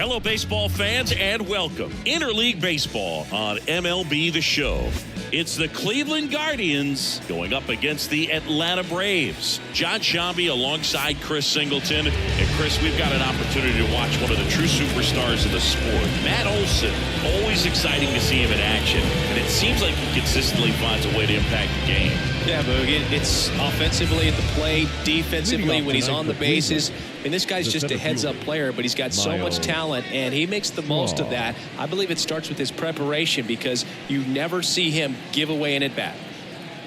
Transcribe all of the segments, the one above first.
Hello, baseball fans, and welcome. Interleague Baseball on MLB The Show. It's the Cleveland Guardians going up against the Atlanta Braves. John Shambi alongside Chris Singleton. And Chris, we've got an opportunity to watch one of the true superstars of the sport. Matt Olson, always exciting to see him in action. And it seems like he consistently finds a way to impact the game. Yeah, Boog, it's offensively at the plate, defensively when he's on the bases. I mean, this guy's just a heads-up player, but he's got so much talent, and he makes the most of that. I believe it starts with his preparation because you never see him give away an at-bat.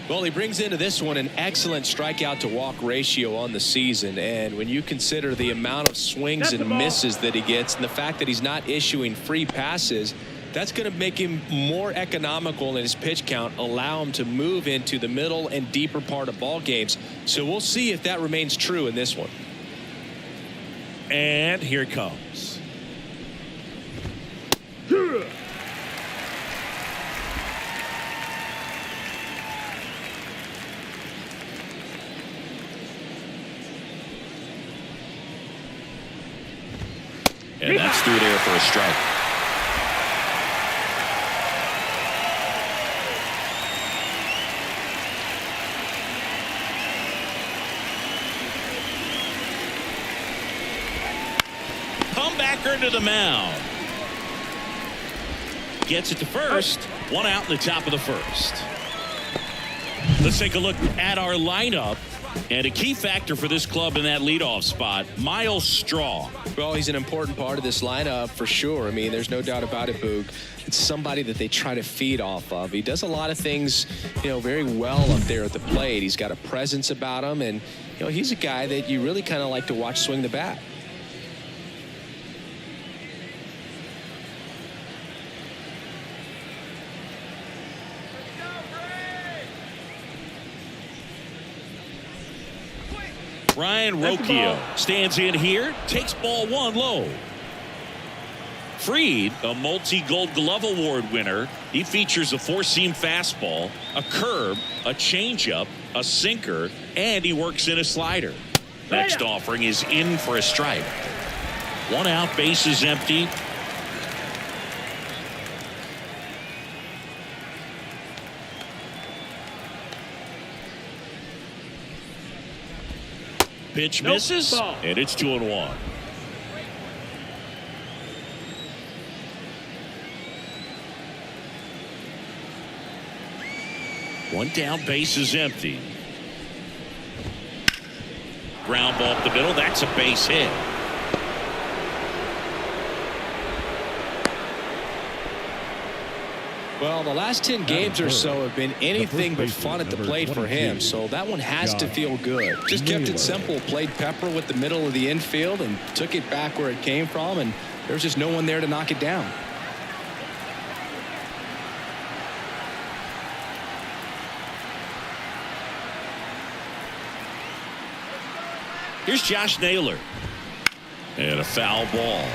Well, he brings into this one an excellent strikeout-to-walk ratio on the season, and when you consider the amount of swings and misses that he gets and the fact that he's not issuing free passes, that's going to make him more economical in his pitch count, allow him to move into the middle and deeper part of ball games. So we'll see if that remains true in this one. And here it comes. And that's through there for a strike. Comebacker to the mound. Gets it to first. One out in the top of the first. Let's take a look at our lineup. And a key factor for this club in that leadoff spot, Miles Straw. Well, he's an important part of this lineup for sure. I mean, there's no doubt about it, Boog. It's somebody that they try to feed off of. He does a lot of things, very well up there at the plate. He's got a presence about him, and, he's a guy that you really kind of like to watch swing the bat. Ryan Rocchio stands in here, takes ball one low. Fried, a multi-Gold Glove Award winner. He features a four-seam fastball, a curve, a changeup, a sinker, and he works in a slider. Next offering is in for a strike. One out, bases empty. Pitch misses, and it's 2-1. One down, base is empty. Ground ball up the middle. That's a base hit. Well, the last 10 games or so have been anything but fun at the plate for him, so that one has to feel good. Just kept it simple, played pepper with the middle of the infield and took it back where it came from, and there was just no one there to knock it down. Here's Josh Naylor. And a foul ball.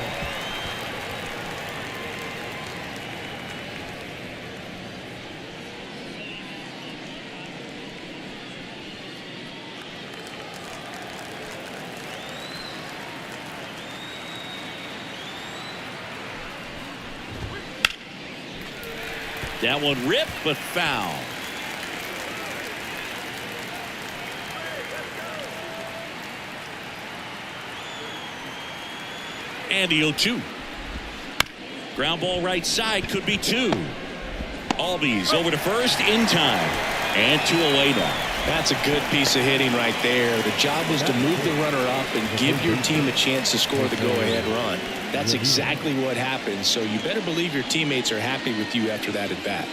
That one ripped, but foul. And the 0-2. Ground ball right side, could be 2. Albies over to first in time. And 2 away now. That's a good piece of hitting right there. The job was to move the runner up and give your team a chance to score the go-ahead run. That's exactly what happened, so you better believe your teammates are happy with you after that at bat.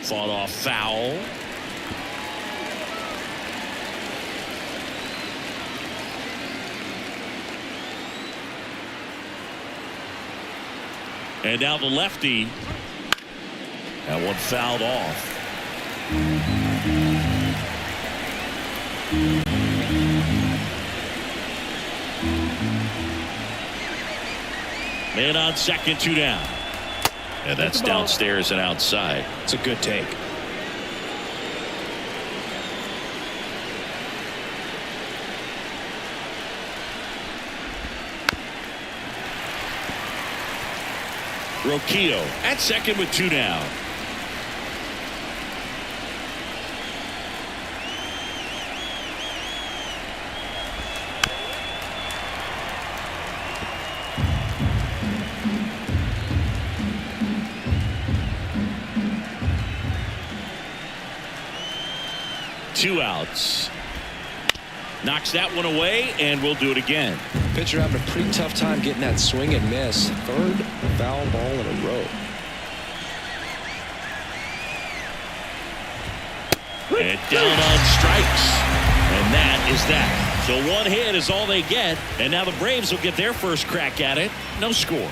Fought off foul. And now the lefty. That one fouled off. Man on second, 2 down. And that's downstairs and outside. It's a good take. Roquillo at second with 2 down. Two outs. Knocks that one away, and we'll do it again. Pitcher having a pretty tough time getting that swing and miss. Third foul ball in a row. And down on strikes. And that is that. So 1 hit is all they get. And now the Braves will get their first crack at it. No score.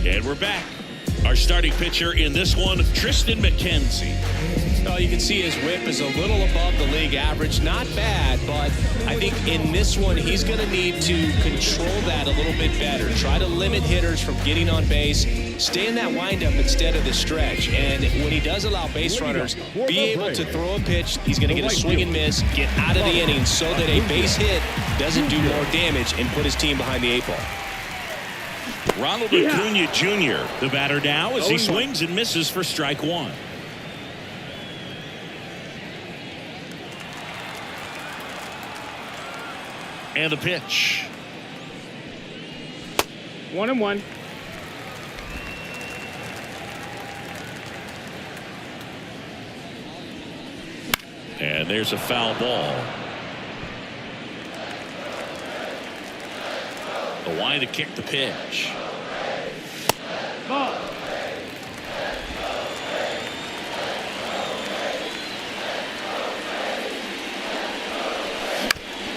And we're back. Our starting pitcher in this one, Tristan McKenzie. Oh, you can see his whip is a little above the league average. Not bad, but I think in this one, he's going to need to control that a little bit better. Try to limit hitters from getting on base. Stay in that windup instead of the stretch. And when he does allow base runners, be able to throw a pitch. He's going to get a swing and miss, get out of the inning so that a base hit doesn't do more damage and put his team behind the 8 ball. Ronald Acuna Jr. the batter now as he swings and misses for strike 1. And the pitch. 1-1. And there's a foul ball. The line to kick the pitch. Ball.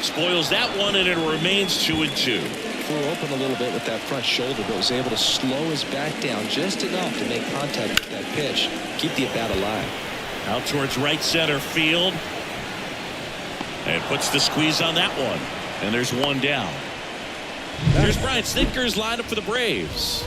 Spoils that one, and it remains 2-2. Flew open a little bit with that front shoulder, but was able to slow his back down just enough to make contact with that pitch. Keep the at-bat alive. Out towards right center field. And puts the squeeze on that one. And there's 1 down. Here's Brian Snitker's lineup for the Braves.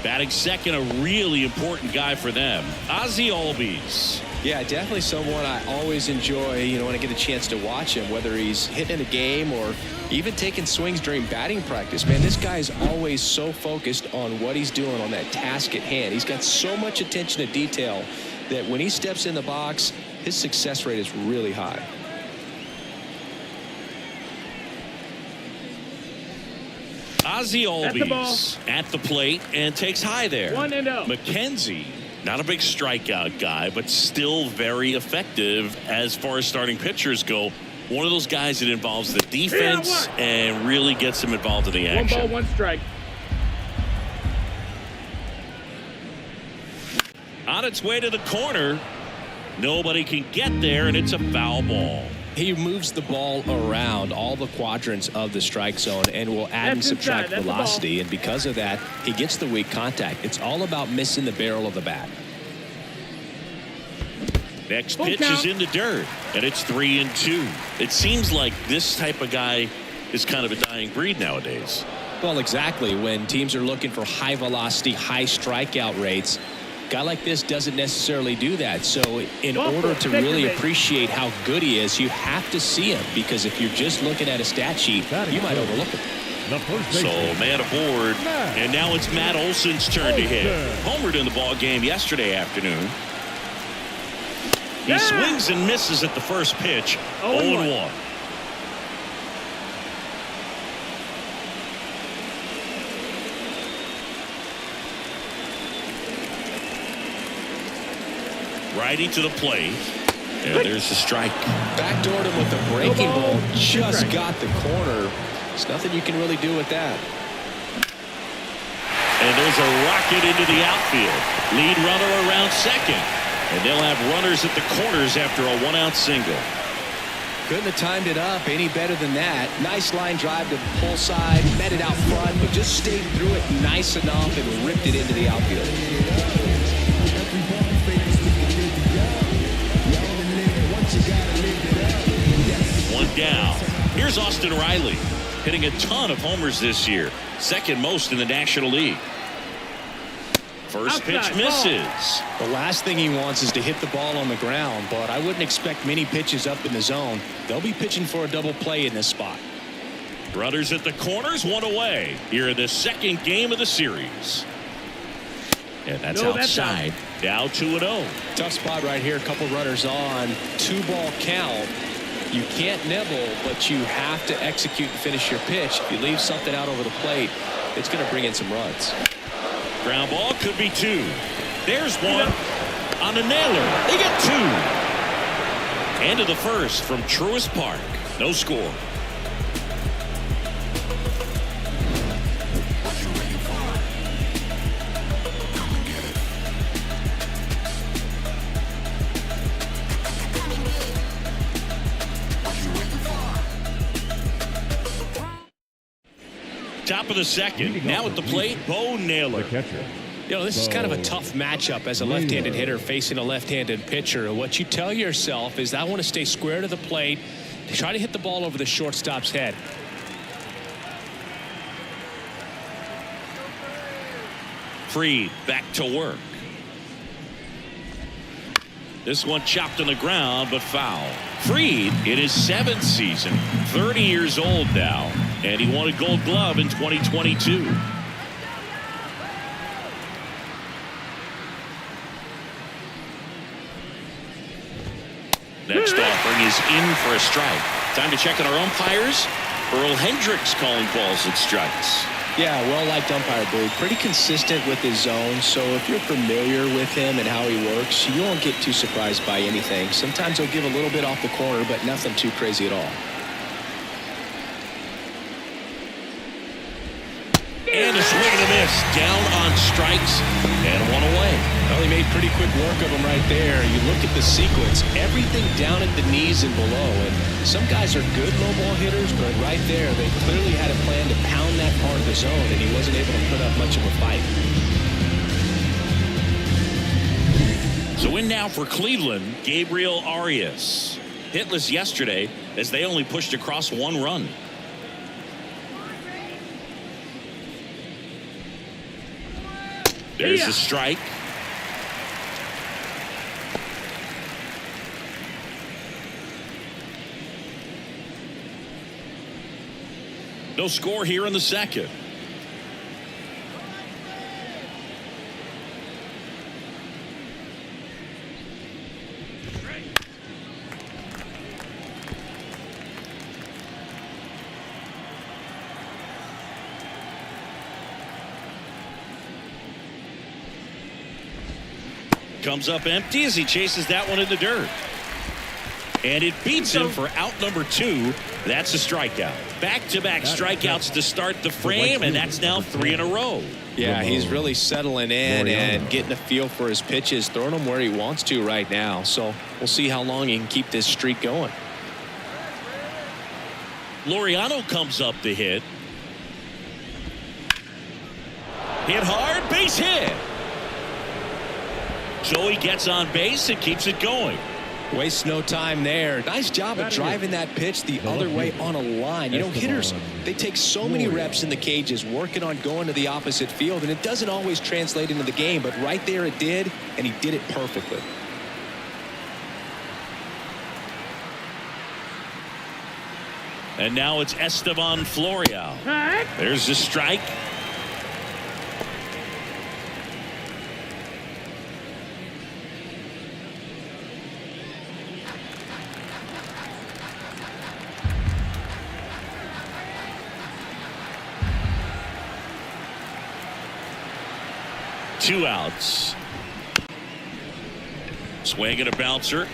Batting second, a really important guy for them, Ozzie Albies. Yeah, definitely someone I always enjoy, when I get a chance to watch him, whether he's hitting a game or even taking swings during batting practice. Man, this guy's always so focused on what he's doing on that task at hand. He's got so much attention to detail that when he steps in the box, his success rate is really high. Ozzie Albies at the plate and takes high there. 1-0. McKenzie, not a big strikeout guy, but still very effective as far as starting pitchers go. One of those guys that involves the defense and really gets him involved in the action. 1 ball, 1 strike. On its way to the corner. Nobody can get there, and it's a foul ball. He moves the ball around all the quadrants of the strike zone and will add and subtract velocity. And because of that, he gets the weak contact. It's all about missing the barrel of the bat. Next pitch is in the dirt, and it's 3-2. It seems like this type of guy is kind of a dying breed nowadays. Well, exactly. When teams are looking for high velocity, high strikeout rates, a guy like this doesn't necessarily do that. So in order to really appreciate how good he is, you have to see him, because if you're just looking at a stat sheet, you might overlook him. So man aboard, and now it's Matt Olson's turn to hit. Homered in the ball game yesterday afternoon. He swings and misses at the first pitch. 0-1. Righty to the plate. And there's the strike. Backdoored him with a breaking ball. Just got the corner. There's nothing you can really do with that. And there's a rocket into the outfield. Lead runner around second. And they'll have runners at the corners after a one-out single. Couldn't have timed it up any better than that. Nice line drive to the pull side. Met it out front, but just stayed through it nice enough and ripped it into the outfield. One down. Here's Austin Riley, hitting a ton of homers this year. Second most in the National League. First pitch misses. The last thing he wants is to hit the ball on the ground, but I wouldn't expect many pitches up in the zone. They'll be pitching for a double play in this spot. Runners at the corners, one away here in the second game of the series. And that's outside. Now 2-0. Tough spot right here. A couple runners on. 2-ball count. You can't nibble, but you have to execute and finish your pitch. If you leave something out over the plate, it's going to bring in some runs. Ground ball could be 2. There's one on a nailer. They get 2. End of the first from Truist Park. No score. Top of the second. Now at the plate, Bo Naylor. You know, this is kind of a tough matchup as a left-handed hitter facing a left-handed pitcher. What you tell yourself is, I want to stay square to the plate, try to hit the ball over the shortstop's head. Fried back to work. This one chopped on the ground, but foul. Fried in his 7th season, 30 years old now, and he won a Gold Glove in 2022. Next offering is in for a strike. Time to check on our umpires. Earl Hendricks calling balls and strikes. Yeah, well-liked umpire, Blue. Pretty consistent with his zone, so if you're familiar with him and how he works, you won't get too surprised by anything. Sometimes he'll give a little bit off the corner, but nothing too crazy at all. And a swing and a miss. Down on strikes and one away. Well, he made pretty quick work of him right there. You look at the sequence, everything down at the knees and below. And some guys are good low ball hitters, but right there, they clearly had a plan to pound that part of the zone, and he wasn't able to put up much of a fight. So in now for Cleveland, Gabriel Arias. Hitless yesterday as they only pushed across 1 run. There's the strike. No score here in the second. Comes up empty as he chases that one in the dirt. And it beats him for out number 2. That's a strikeout. Back-to-back strikeouts to start the frame, and that's now 3 in a row. Yeah, he's really settling in and getting a feel for his pitches, throwing them where he wants to right now. So we'll see how long he can keep this streak going. Laureano comes up to hit. Hit hard, base hit. Joey gets on base and keeps it going. Waste no time there. Nice job of driving that pitch the other way on a line. You know, hitters, they take so many reps in the cages working on going to the opposite field, and it doesn't always translate into the game, but right there it did, and he did it perfectly. And now it's Esteban Florial. There's the strike. Two outs. Swing and a bouncer.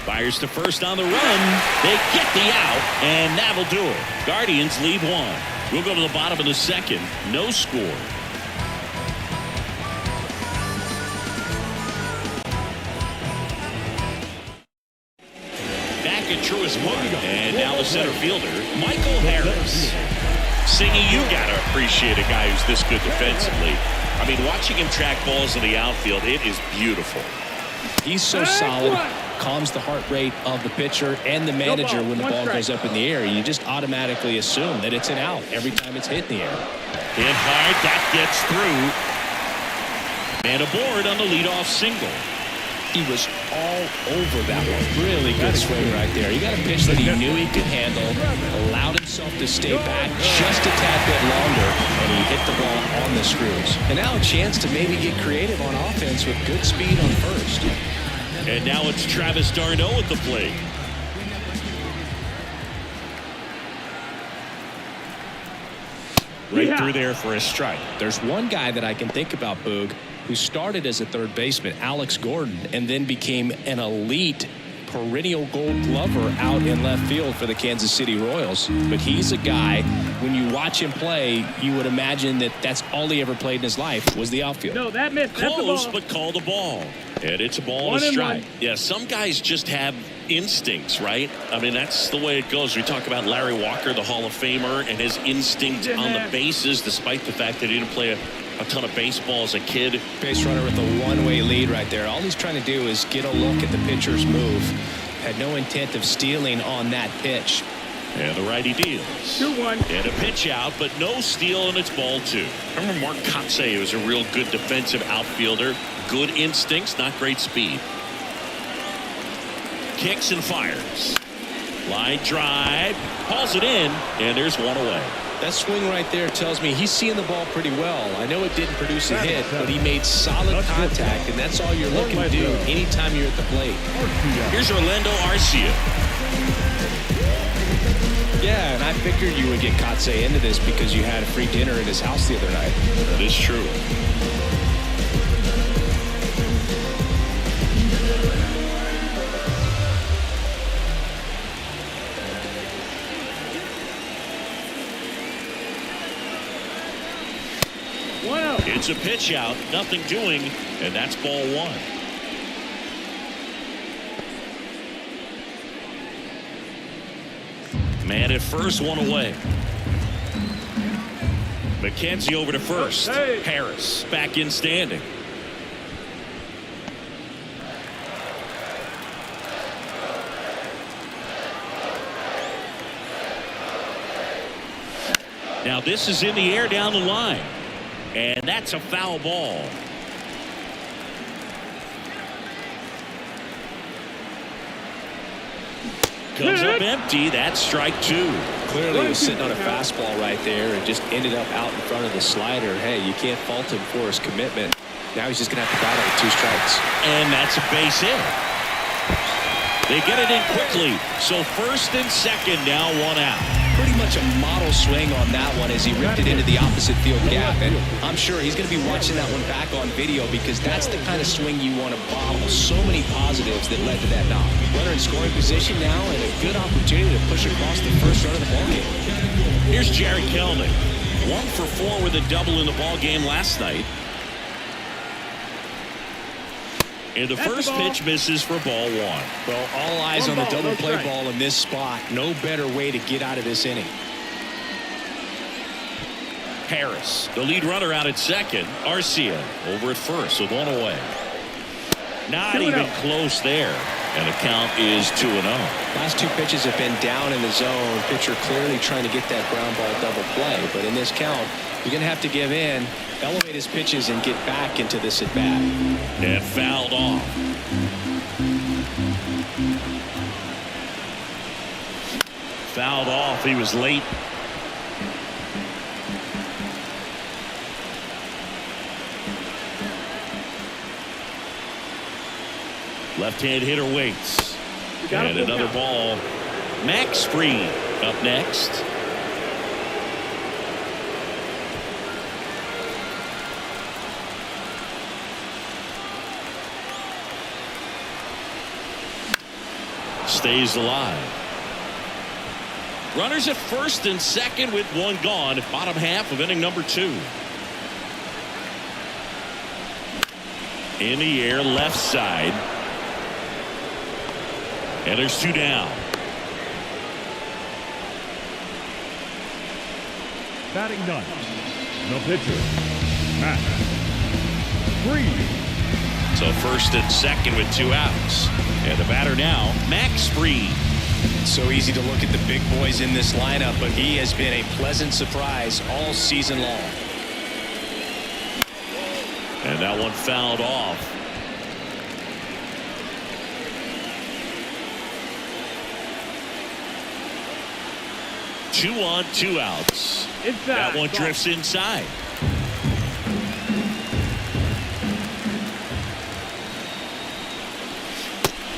Fires to first on the run. They get the out, and that'll do it. Guardians lead one. We'll go to the bottom of the second. No score. Back at Truist Park. And now the center fielder, Michael Harris. Singy, you got to appreciate a guy who's this good defensively. I mean, watching him track balls in the outfield, it is beautiful. He's so solid, calms the heart rate of the pitcher and the manager when the ball goes up in the air. You just automatically assume that it's an out every time it's hit in the air. Hit hard, that gets through. And aboard on the leadoff single. He was all over that one. Really good swing right there. He got a pitch that he knew he could handle, allowed himself to stay back just a tad bit longer, and he hit the ball on the screws. And now a chance to maybe get creative on offense with good speed on first. And now it's Travis d'Arnaud at the plate. Right through there for a strike. There's one guy that I can think about, Boog, who started as a third baseman, Alex Gordon, and then became an elite perennial Gold Glover out in left field for the Kansas City Royals. But he's a guy, when you watch him play, you would imagine that that's all he ever played in his life was the outfield. No, that missed. Close, but call the ball. And it's a ball and a strike. Yeah, some guys just have instincts, right? I mean, that's the way it goes. We talk about Larry Walker, the Hall of Famer, and his instinct on the bases, despite the fact that he didn't play a ton of baseball as a kid. Base runner with a one-way lead right there. All he's trying to do is get a look at the pitcher's move. Had no intent of stealing on that pitch. And the righty deals. 2-1. And a pitch out, but no steal, and it's ball two. Remember Mark Kotsay was a real good defensive outfielder. Good instincts, not great speed. Kicks and fires. Line drive. Hauls it in, and there's one away. That swing right there tells me he's seeing the ball pretty well. I know it didn't produce a hit, but he made solid contact, and that's all you're looking to do anytime you're at the plate. Here's Orlando Arcia. Yeah, and I figured you would get Kotsay into this because you had a free dinner at his house the other night. That is true. It's a pitch out, nothing doing, and that's ball one. Man at first, one away. McKenzie over to first. Harris back in standing. Now this is in the air down the line. And that's a foul ball. Comes up empty. That's strike two. Clearly he was sitting on a fastball right there and just ended up out in front of the slider. Hey, you can't fault him for his commitment. Now he's just going to have to battle with two strikes. And that's a base hit. They get it in quickly. So first and second, now one out. Pretty much a model swing on that one as he ripped it into the opposite field gap. And I'm sure he's going to be watching that one back on video because that's the kind of swing you want to bottle. So many positives that led to that knock. Runner in scoring position now and a good opportunity to push across the first run of the ballgame. Here's Jared Kelnick. 1 for 4 with a double in the ballgame last night. And the first pitch misses for ball one. Well, all eyes on the double play ball in this spot. No better way to get out of this inning. Harris, the lead runner out at second. Arcia over at first with one away. Not even close there. And the count is 2-0. Last two pitches have been down in the zone. Pitcher clearly trying to get that ground ball double play. But in this count, you're going to have to give in, elevate his pitches, and get back into this at bat. And fouled off. Fouled off. He was late. Left-hand hitter waits. And another ball. Max Fried up next. Stays alive. Runners at first and second with one gone. Bottom half of inning number 2. In the air, left side. And there's 2 down. Batting ninth, the pitcher, Max Fried. So first and second with 2 outs. And the batter now, Max Fried. It's so easy to look at the big boys in this lineup, but he has been a pleasant surprise all season long. And that one fouled off. Two on, 2 outs. That one drifts inside.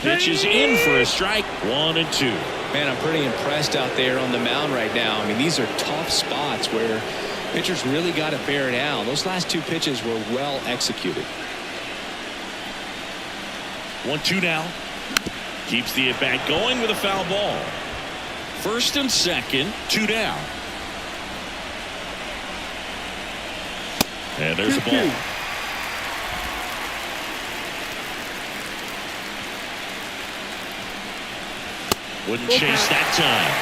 Pitches in for a strike. 1-2. Man, I'm pretty impressed out there on the mound right now. I mean, these are tough spots where pitchers really got to bear down. Those last 2 pitches were well executed. 1-2 now. Keeps the at bat going with a foul ball. First and second, 2 down. And there's a ball. Wouldn't chase that time.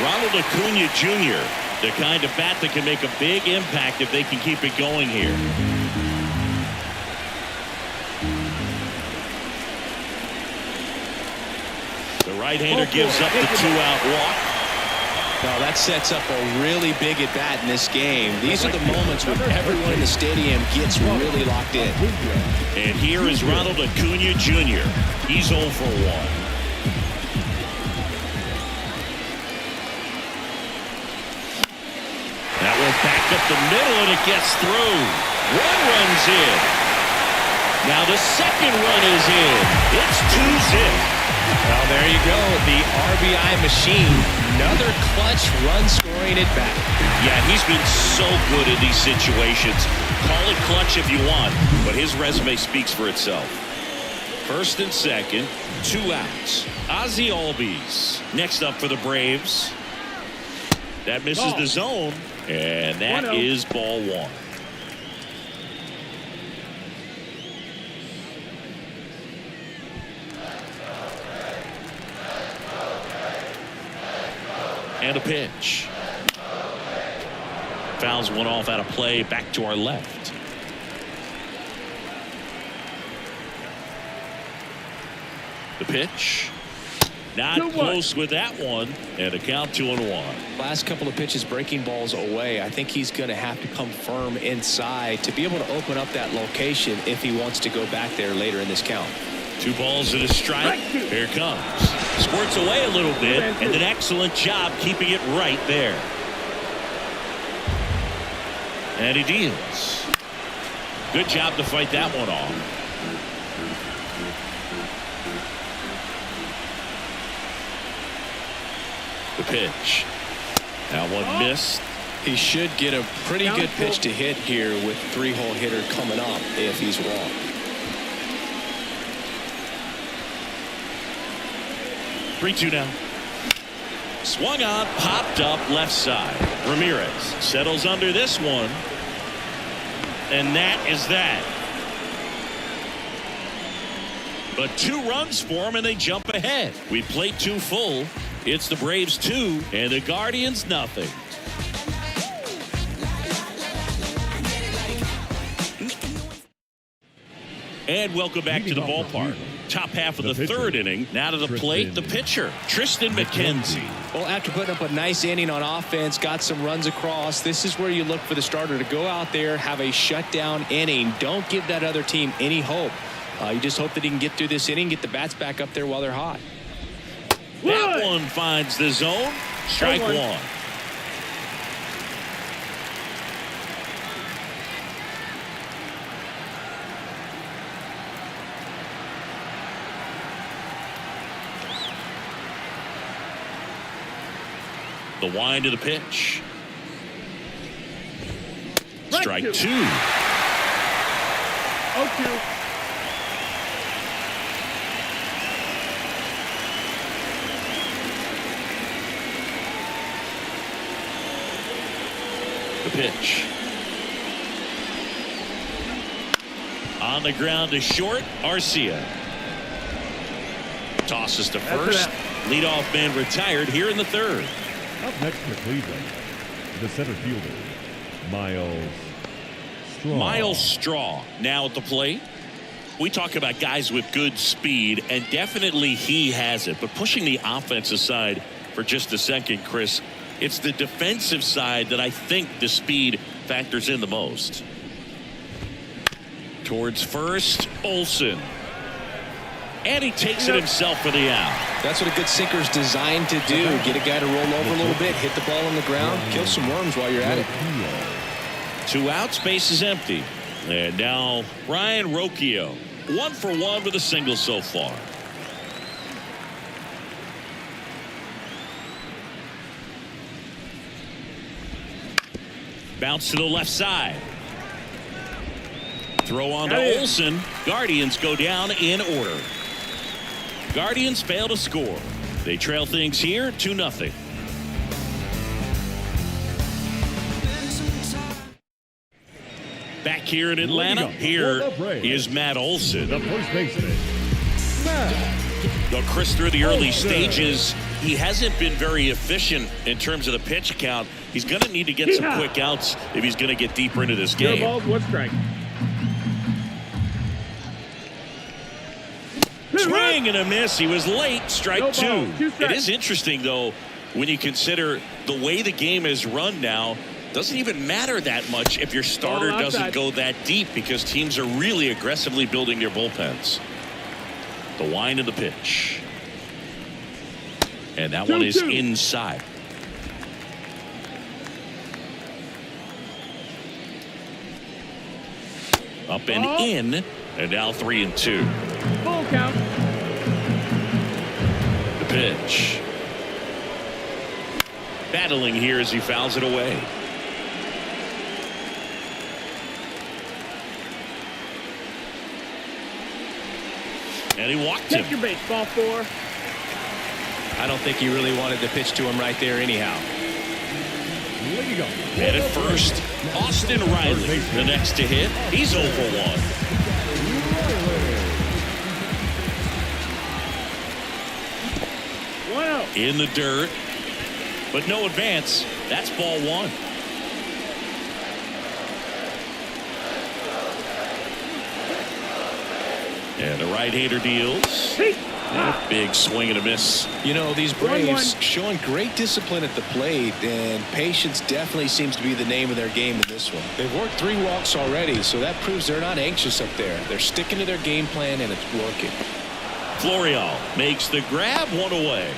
Ronald Acuna Jr., the kind of bat that can make a big impact if they can keep it going here. The right-hander gives up the 2-out walk. Now that sets up a really big at bat in this game. These are the moments when everyone in the stadium gets really locked in. And here is Ronald Acuna Jr. He's 0 for 1. That one back up the middle and it gets through. 1 run's in. Now the second run is in. It's 2-zip. Well, there you go. The RBI machine. Another clutch run-scoring at bat. Yeah, he's been so good in these situations. Call it clutch if you want, but his resume speaks for itself. First and second, 2 outs. Ozzie Albies next up for the Braves. That misses the zone, and that is ball 1. And a pitch. Fouls one off out of play, back to our left. The pitch. Not close with that one, and a count 2-1. Last couple of pitches breaking balls away. I think he's going to have to come firm inside to be able to open up that location if he wants to go back there later in this count. 2 balls and a strike. Here it comes. Squirts away a little bit, and an excellent job keeping it right there. And he deals. Good job to fight that one off. The pitch. That one missed. He should get a pretty good pitch to hit here with 3-hole hitter coming up if he's wrong. 3-2 now. Swung on, popped up left side. Ramirez settles under this one. And that is that. But 2 runs for him and they jump ahead. We played 2 full. It's the Braves 2 and the Guardians nothing. And welcome back to the ballpark. Top half of the third inning. Now to the plate, the pitcher, Tristan McKenzie. Well, after putting up a nice inning on offense, got some runs across, this is where you look for the starter to go out there, have a shutdown inning. Don't give that other team any hope. You just hope that he can get through this inning, get the bats back up there while they're hot. That one finds the zone. Strike one. The wind of the pitch. Strike two. 0-2. The pitch. On the ground to short, Arcia. Tosses to first. Leadoff man retired here in the third. Up next for Cleveland, the center fielder, Miles Straw. Miles Straw now at the plate. We talk about guys with good speed, and definitely he has it. But pushing the offensive side for just a second, Chris, it's the defensive side that I think the speed factors in the most. Towards first, Olsen. And he takes it himself for the out. That's what a good sinker's designed to do. Get a guy to roll over a little bit, hit the ball on the ground, kill some worms while you're at it. 2 outs, base is empty. And now Ryan Rocchio, 1 for 1 with a single so far. Bounce to the left side. Throw on to Olsen. Guardians go down in order. Guardians fail to score. They trail things here 2-0. Back here in Atlanta, here is Matt Olsen. The first baseman, Matt. Though Chris, through the early stages, he hasn't been very efficient in terms of the pitch count. He's going to need to get some quick outs if he's going to get deeper into this game. Balls, 1 strike. Swing and a miss. He was late. Strike two. It is interesting, though, when you consider the way the game is run now. Doesn't even matter that much if your starter doesn't go that deep, because teams are really aggressively building their bullpens. The wind of the pitch. And that one is inside. Up and in. And now 3-2. Full count. The pitch. Battling here as he fouls it away. And he walked him. Take your base, ball 4. I don't think he really wanted to pitch to him right there anyhow. There you go. And at first, Austin Riley, the next to hit. He's 0 for 1. In the dirt, but no advance. That's ball 1. And the right-hander deals. Big swing and a miss. You know, these Braves showing great discipline at the plate, and patience definitely seems to be the name of their game in this one. They've worked 3 walks already, so that proves they're not anxious up there. They're sticking to their game plan, and it's working. Florial makes the grab, 1 away.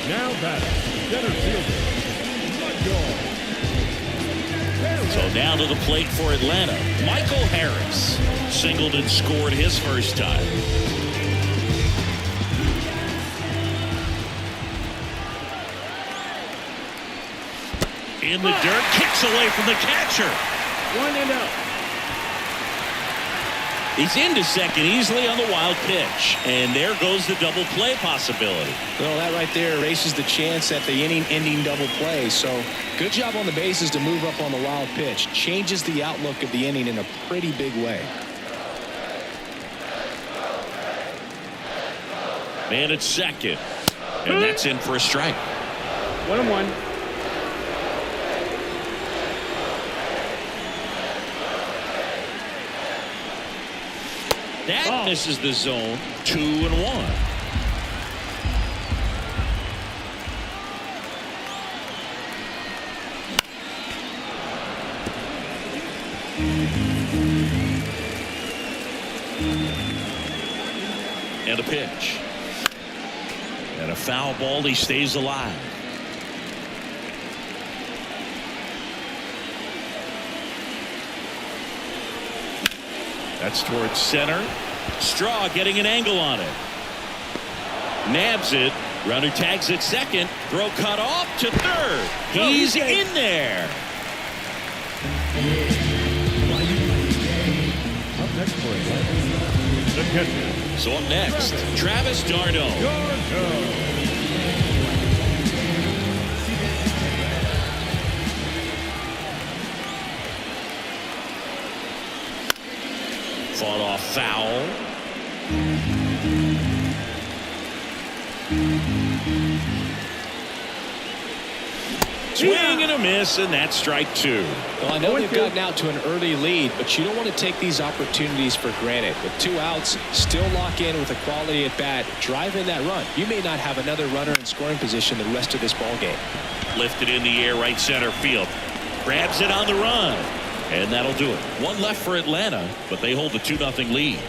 Now batting, center fielder, So now to the plate for Atlanta, Michael Harris. Singled and scored his first time. In the dirt, kicks away from the catcher. 1-0. He's into second easily on the wild pitch. And there goes the double play possibility. Well, that right there erases the chance at the inning-ending double play. So good job on the bases to move up on the wild pitch. Changes the outlook of the inning in a pretty big way. Man at second. And that's in for a strike. 1-1. That misses the zone. 2-1. And a pitch. And a foul ball. He stays alive. That's towards center. Straw getting an angle on it. Nabs it. Runner tags at second. Throw cut off to third. He's in there. Up next for the catcher. So up next, Travis d'Arnaud. Fought off foul. Swing and a miss, and that's strike 2. Well, I know they've gotten out to an early lead, but you don't want to take these opportunities for granted. With 2 outs, still lock in with a quality at bat, drive in that run. You may not have another runner in scoring position the rest of this ball game. Lifted in the air, right center field. Grabs it on the run. And that'll do it. One left for Atlanta, but they hold the 2-0 lead.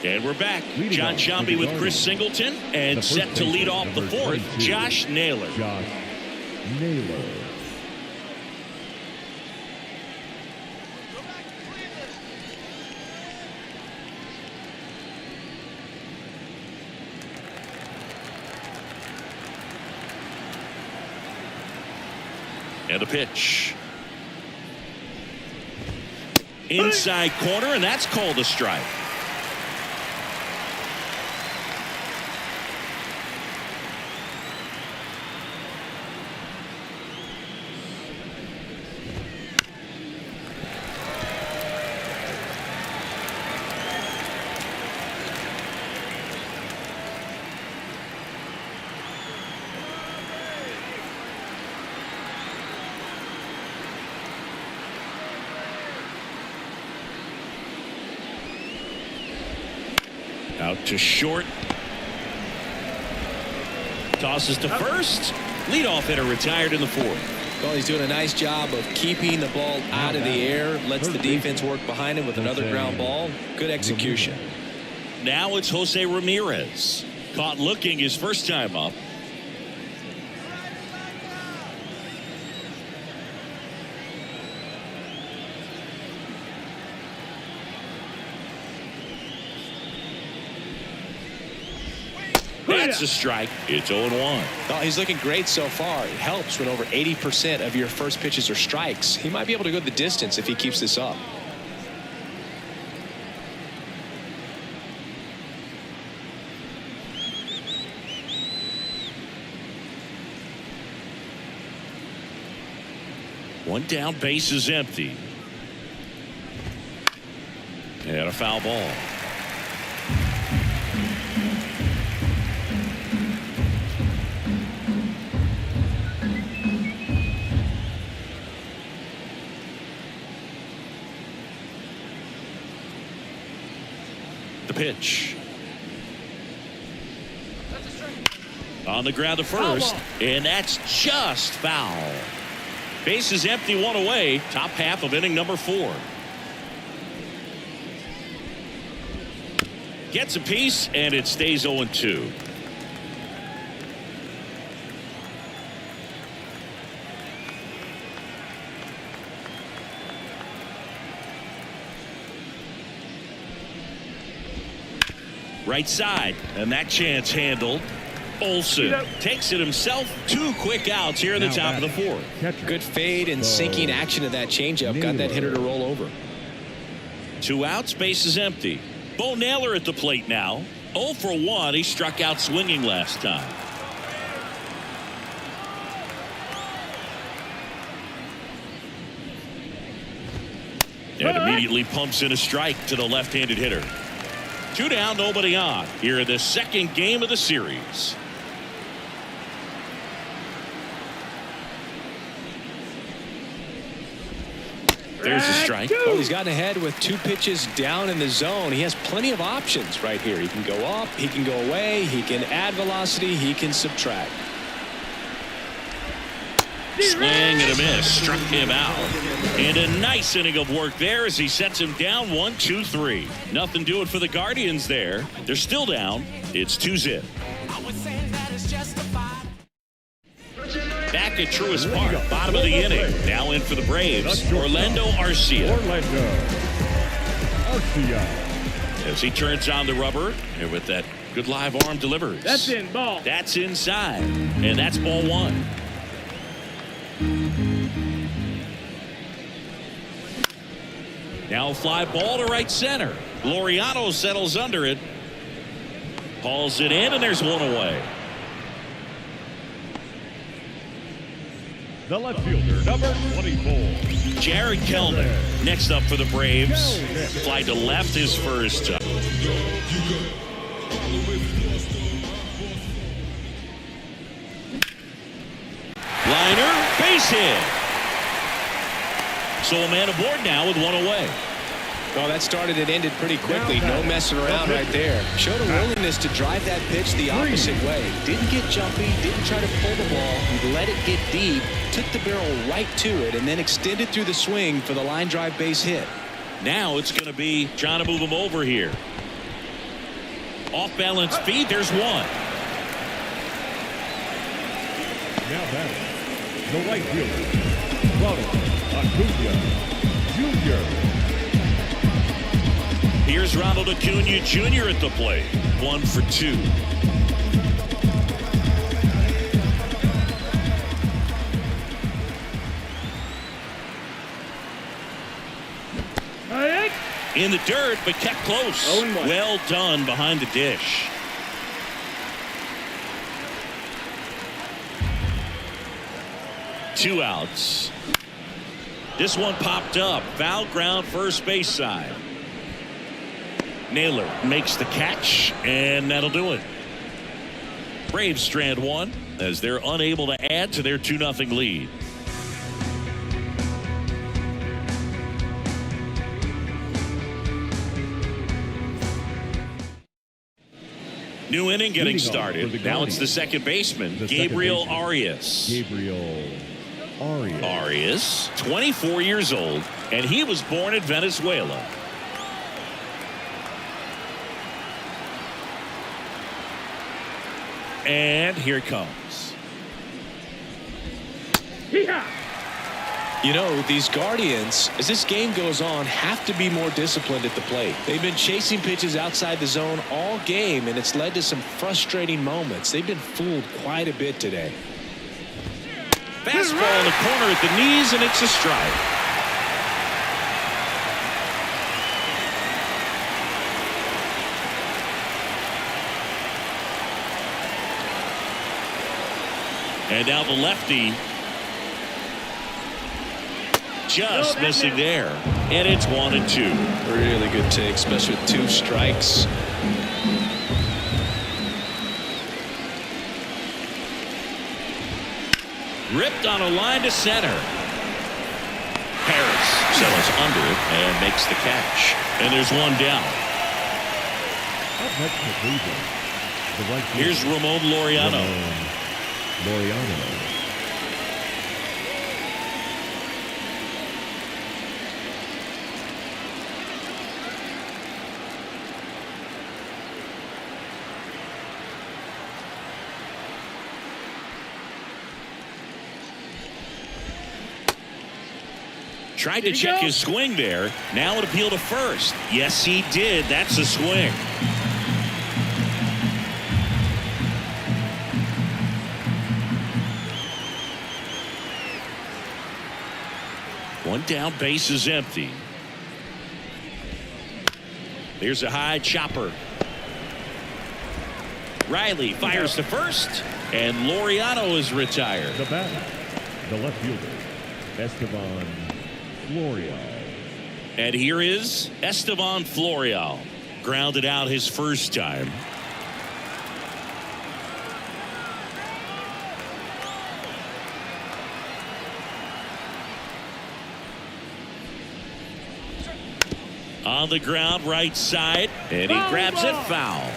And we're back. John Sciambi with Chris Singleton, and set to lead off the 4th, Josh Naylor. Josh Naylor. And a pitch. Inside corner, and that's called a strike. Out to short. Tosses to first. Leadoff hitter retired in the 4th. Well, he's doing a nice job of keeping the ball out of the air. Lets the defense work behind him with another ground ball. Good execution. Now it's Jose Ramirez. Caught looking his first time up. That's a strike. It's 0-1. Well, he's looking great so far. It helps when over 80% of your first pitches are strikes. He might be able to go the distance if he keeps this up. One down, base is empty. And a foul ball. Pitch on the ground to first, and that's just foul. Base is empty, 1 away. Top half of inning number 4. Gets a piece, and it stays 0-2. Right side, and that chance handled. Olsen takes it himself. 2 quick outs here in the top of the 4th. Good fade and sinking action of that changeup. Got that hitter to roll over. 2 outs, base is empty. Bo Naylor at the plate now. 0 for 1. He struck out swinging last time. And immediately pumps in a strike to the left-handed hitter. 2 down, nobody on here in the 2nd game of the series. There's a strike. Well, he's gotten ahead with 2 pitches down in the zone. He has plenty of options right here. He can go up, he can go away, he can add velocity, he can subtract. Swing and a miss, struck him out. And a nice inning of work there as he sets him down 1-2-3. Nothing doing for the Guardians there. They're still down. It's 2-0. Back at Truist Park, bottom of the inning. Now in for the Braves, Orlando Arcia. As he turns on the rubber, and with that good live arm delivers. That's in, ball. That's inside, and that's ball 1. Now a fly ball to right center. Laureano settles under it. Hauls it in, and there's one away. The left fielder, number 24. Jared Kellman next up for the Braves. Fly to left his first. Liner, base hit. So a man aboard now with one away. Well, that started and ended pretty quickly. No messing around right there. Showed a willingness to drive that pitch the opposite way. Didn't get jumpy, didn't try to pull the ball. He let it get deep, took the barrel right to it, and then extended through the swing for the line drive base hit. Now it's going to be trying to move him over here. Off balance feed, there's one. Now batting, the right fielder, Ronald Acuna Jr. Here's Ronald Acuna Jr. at the plate. 1 for 2. In the dirt, but kept close. Well done behind the dish. Two outs. This one popped up. Foul ground, first base side. Naylor makes the catch, and that'll do it. Braves strand one as they're unable to add to their 2-0 lead. New inning getting started. Now it's the second baseman, Gabriel Arias. Arias, 24 years old, and he was born in Venezuela. And here it comes. You know, these Guardians, as this game goes on, have to be more disciplined at the plate. They've been chasing pitches outside the zone all game, and it's led to some frustrating moments. They've been fooled quite a bit today. Fastball in the corner at the knees, and it's a strike. And now the lefty just missing there. And it's 1-2. Really good take, especially with 2 strikes. Ripped on a line to center. Harris settles under it and makes the catch. And there's one down. Here's Ramon Laureano. Tried to check his swing there. Now it appealed to first. Yes, he did. That's a swing. One down, base is empty. There's a high chopper. Riley fires to first, and Laureano is retired. The batter, the left fielder, Esteban Florial. And here is Esteban Florial. Grounded out his first time. On the ground, right side, and he grabs it foul.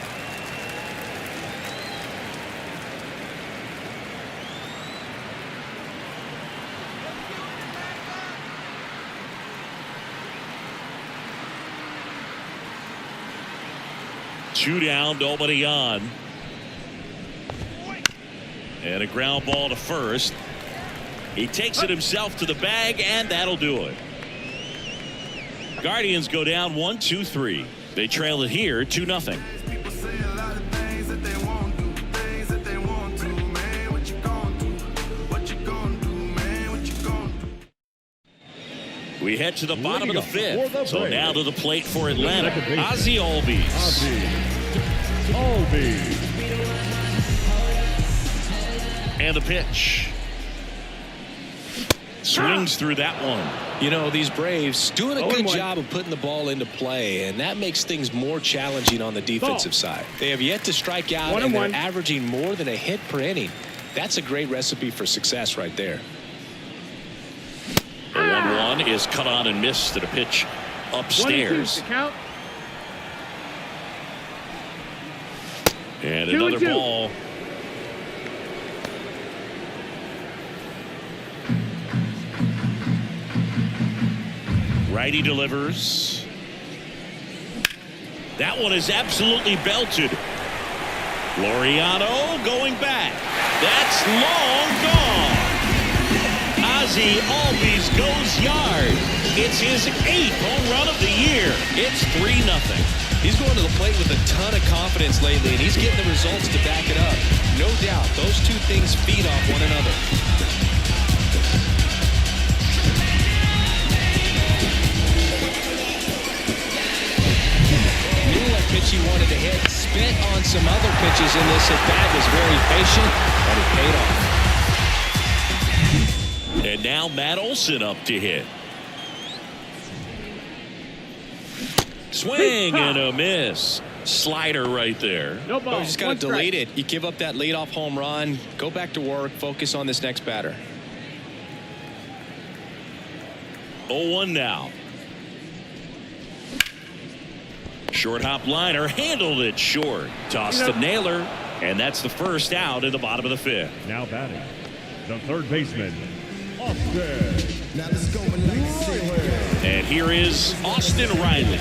Two down, nobody on. And a ground ball to first. He takes it himself to the bag, and that'll do it. Guardians go down 1-2-3. They trail it here 2-0. We head to the bottom of the fifth. So now to the plate for Atlanta. Ozzie Albies. And the pitch. Swings through that one. You know, these Braves doing a good job of putting the ball into play, and that makes things more challenging on the defensive side. They have yet to strike out, and they're averaging more than a hit per inning. That's a great recipe for success right there. The 1-1 is cut on and missed to the pitch upstairs. And another ball. Righty delivers. That one is absolutely belted. Laureano going back. That's long gone. Ozzie Albies goes yard. It's his 8th home run of the year. It's 3-0. He's going to the plate with a ton of confidence lately, and he's getting the results to back it up. No doubt, those two things feed off one another. Knew what pitch he wanted to hit. Spent on some other pitches in this at-bat. Was very patient, and it paid off. And now Matt Olson up to hit. Swing and a miss. Slider right there. No ball. You just got to delete it. You give up that leadoff home run. Go back to work. Focus on this next batter. 0-1 now. Short hop liner handled it short. Tossed to Naylor, and that's the first out in the bottom of the fifth. Now batting, the third baseman, Austin. And here is Austin Riley.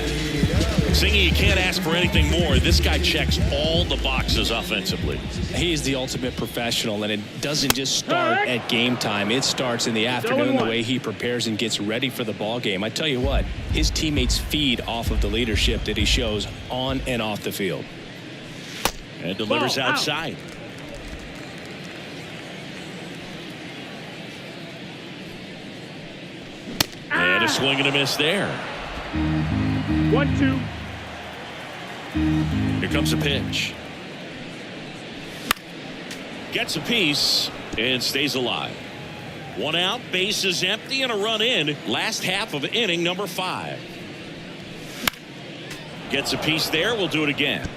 Singy, you can't ask for anything more. This guy checks all the boxes offensively. He's the ultimate professional, and it doesn't just start at game time. It starts in the afternoon, the way he prepares and gets ready for the ball game. I tell you what, his teammates feed off of the leadership that he shows on and off the field. And delivers outside. And a swing and a miss there. 1-2. Here comes a pitch. Gets a piece and stays alive. One out, base is empty, and a run in. Last half of inning number 5. Gets a piece there. We'll do it again.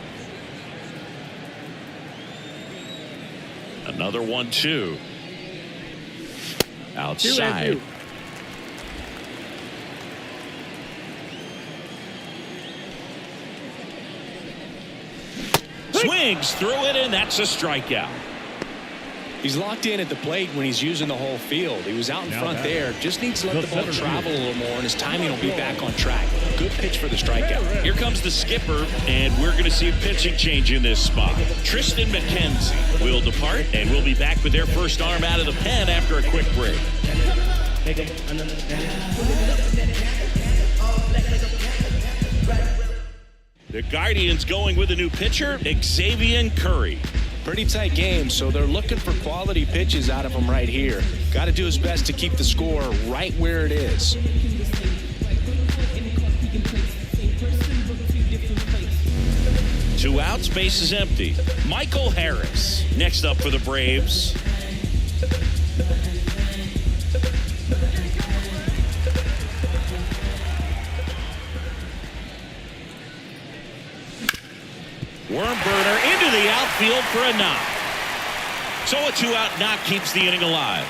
Another 1-2. Outside. Swings through it, and that's a strikeout. He's locked in at the plate when he's using the whole field. He was out in front there. Just needs to let the ball travel a little more, and his timing will be back on track. Good pitch for the strikeout. Here comes the skipper, and we're going to see a pitching change in this spot. Tristan McKenzie will depart, and we'll be back with their first arm out of the pen after a quick break. The Guardians going with a new pitcher, Xavier Curry. Pretty tight game, so they're looking for quality pitches out of him right here. Got to do his best to keep the score right where it is. Two outs, base is empty. Michael Harris next up for the Braves. Worm burner into the outfield for a knock. So a 2-out knock keeps the inning alive.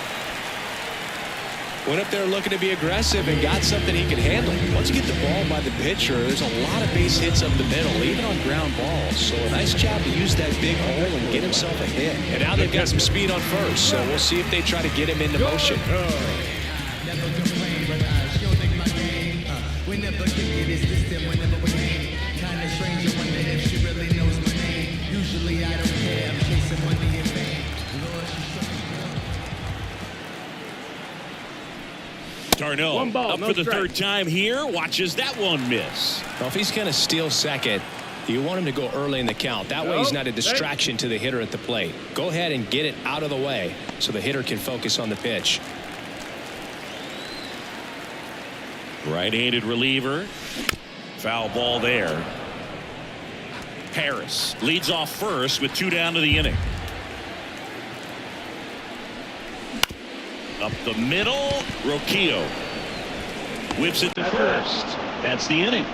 Went up there looking to be aggressive and got something he could handle. Once you get the ball by the pitcher, there's a lot of base hits up the middle, even on ground balls. So a nice job to use that big hole and get himself a hit. And now they've got some speed on first, so we'll see if they try to get him into motion. Darno up for the third time here, watches that one miss. Well, if he's going to steal second, you want him to go early in the count. That way he's not a distraction to the hitter at the plate. Go ahead and get it out of the way so the hitter can focus on the pitch. Right-handed reliever. Foul ball there. Harris leads off first with 2 down to the inning. Up the middle, Roquillo whips it to first. That's the inning.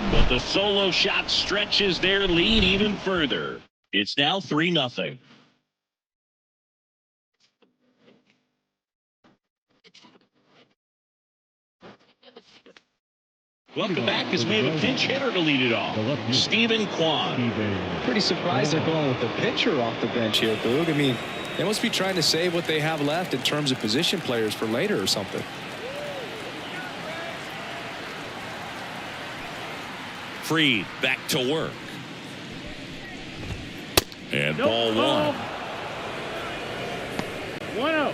But the solo shot stretches their lead even further. It's now 3-0. Welcome back as we have a pinch hitter to lead it off. Stephen Kwan. Pretty surprised they're going with the pitcher off the bench here, Boog. I mean, they must be trying to save what they have left in terms of position players for later or something. Freed back to work. And ball one. 1-0.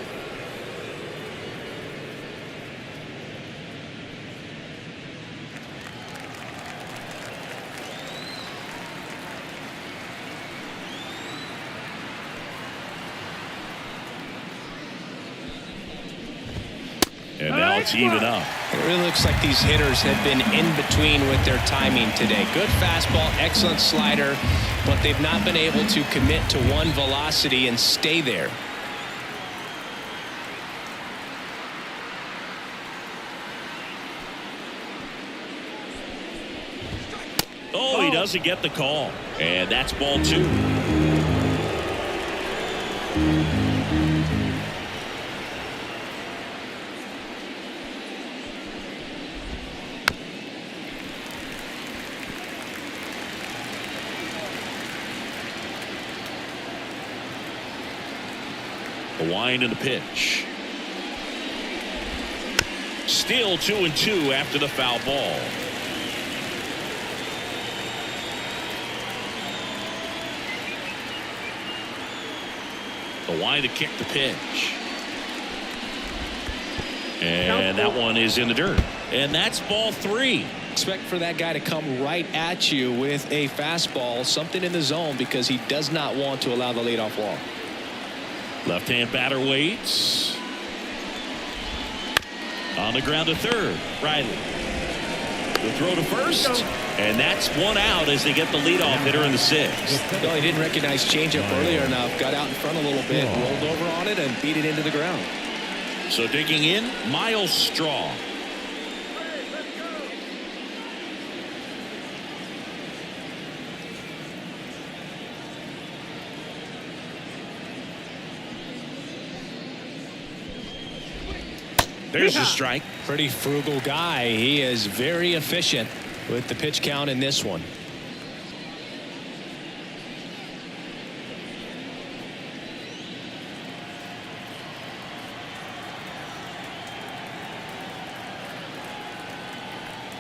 And now it's even up. It really looks like these hitters have been in between with their timing today. Good fastball, excellent slider, but they've not been able to commit to one velocity and stay there. Oh, he doesn't get the call. And that's ball 2. The wind and the pitch. Still 2-2 after the foul ball. The wind to kick the pitch. And that one is in the dirt. And that's ball 3. Expect for that guy to come right at you with a fastball, something in the zone, because he does not want to allow the leadoff walk. Left-hand batter waits. On the ground to third. Riley. The throw to first. And that's one out as they get the leadoff hitter in the 6th. No, he didn't recognize changeup earlier enough. Got out in front a little bit, rolled over on it, and beat it into the ground. So digging in, Miles Straw. There's a strike. Pretty frugal guy. He is very efficient with the pitch count in this one.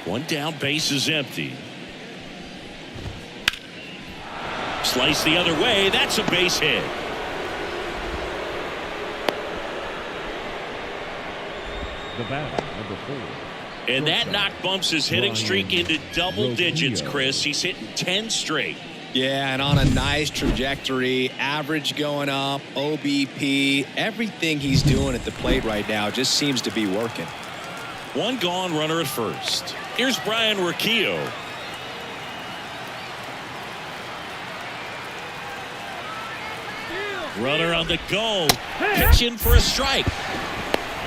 One down, base is empty. Slice the other way. That's a base hit. The batter, number 4. And that knock bumps his hitting streak into double digits, Chris. He's hitting 10 straight. Yeah, and on a nice trajectory. Average going up, OBP. Everything he's doing at the plate right now just seems to be working. One gone, runner at first. Here's Brian Roquillo. Runner on the go. Pitching for a strike.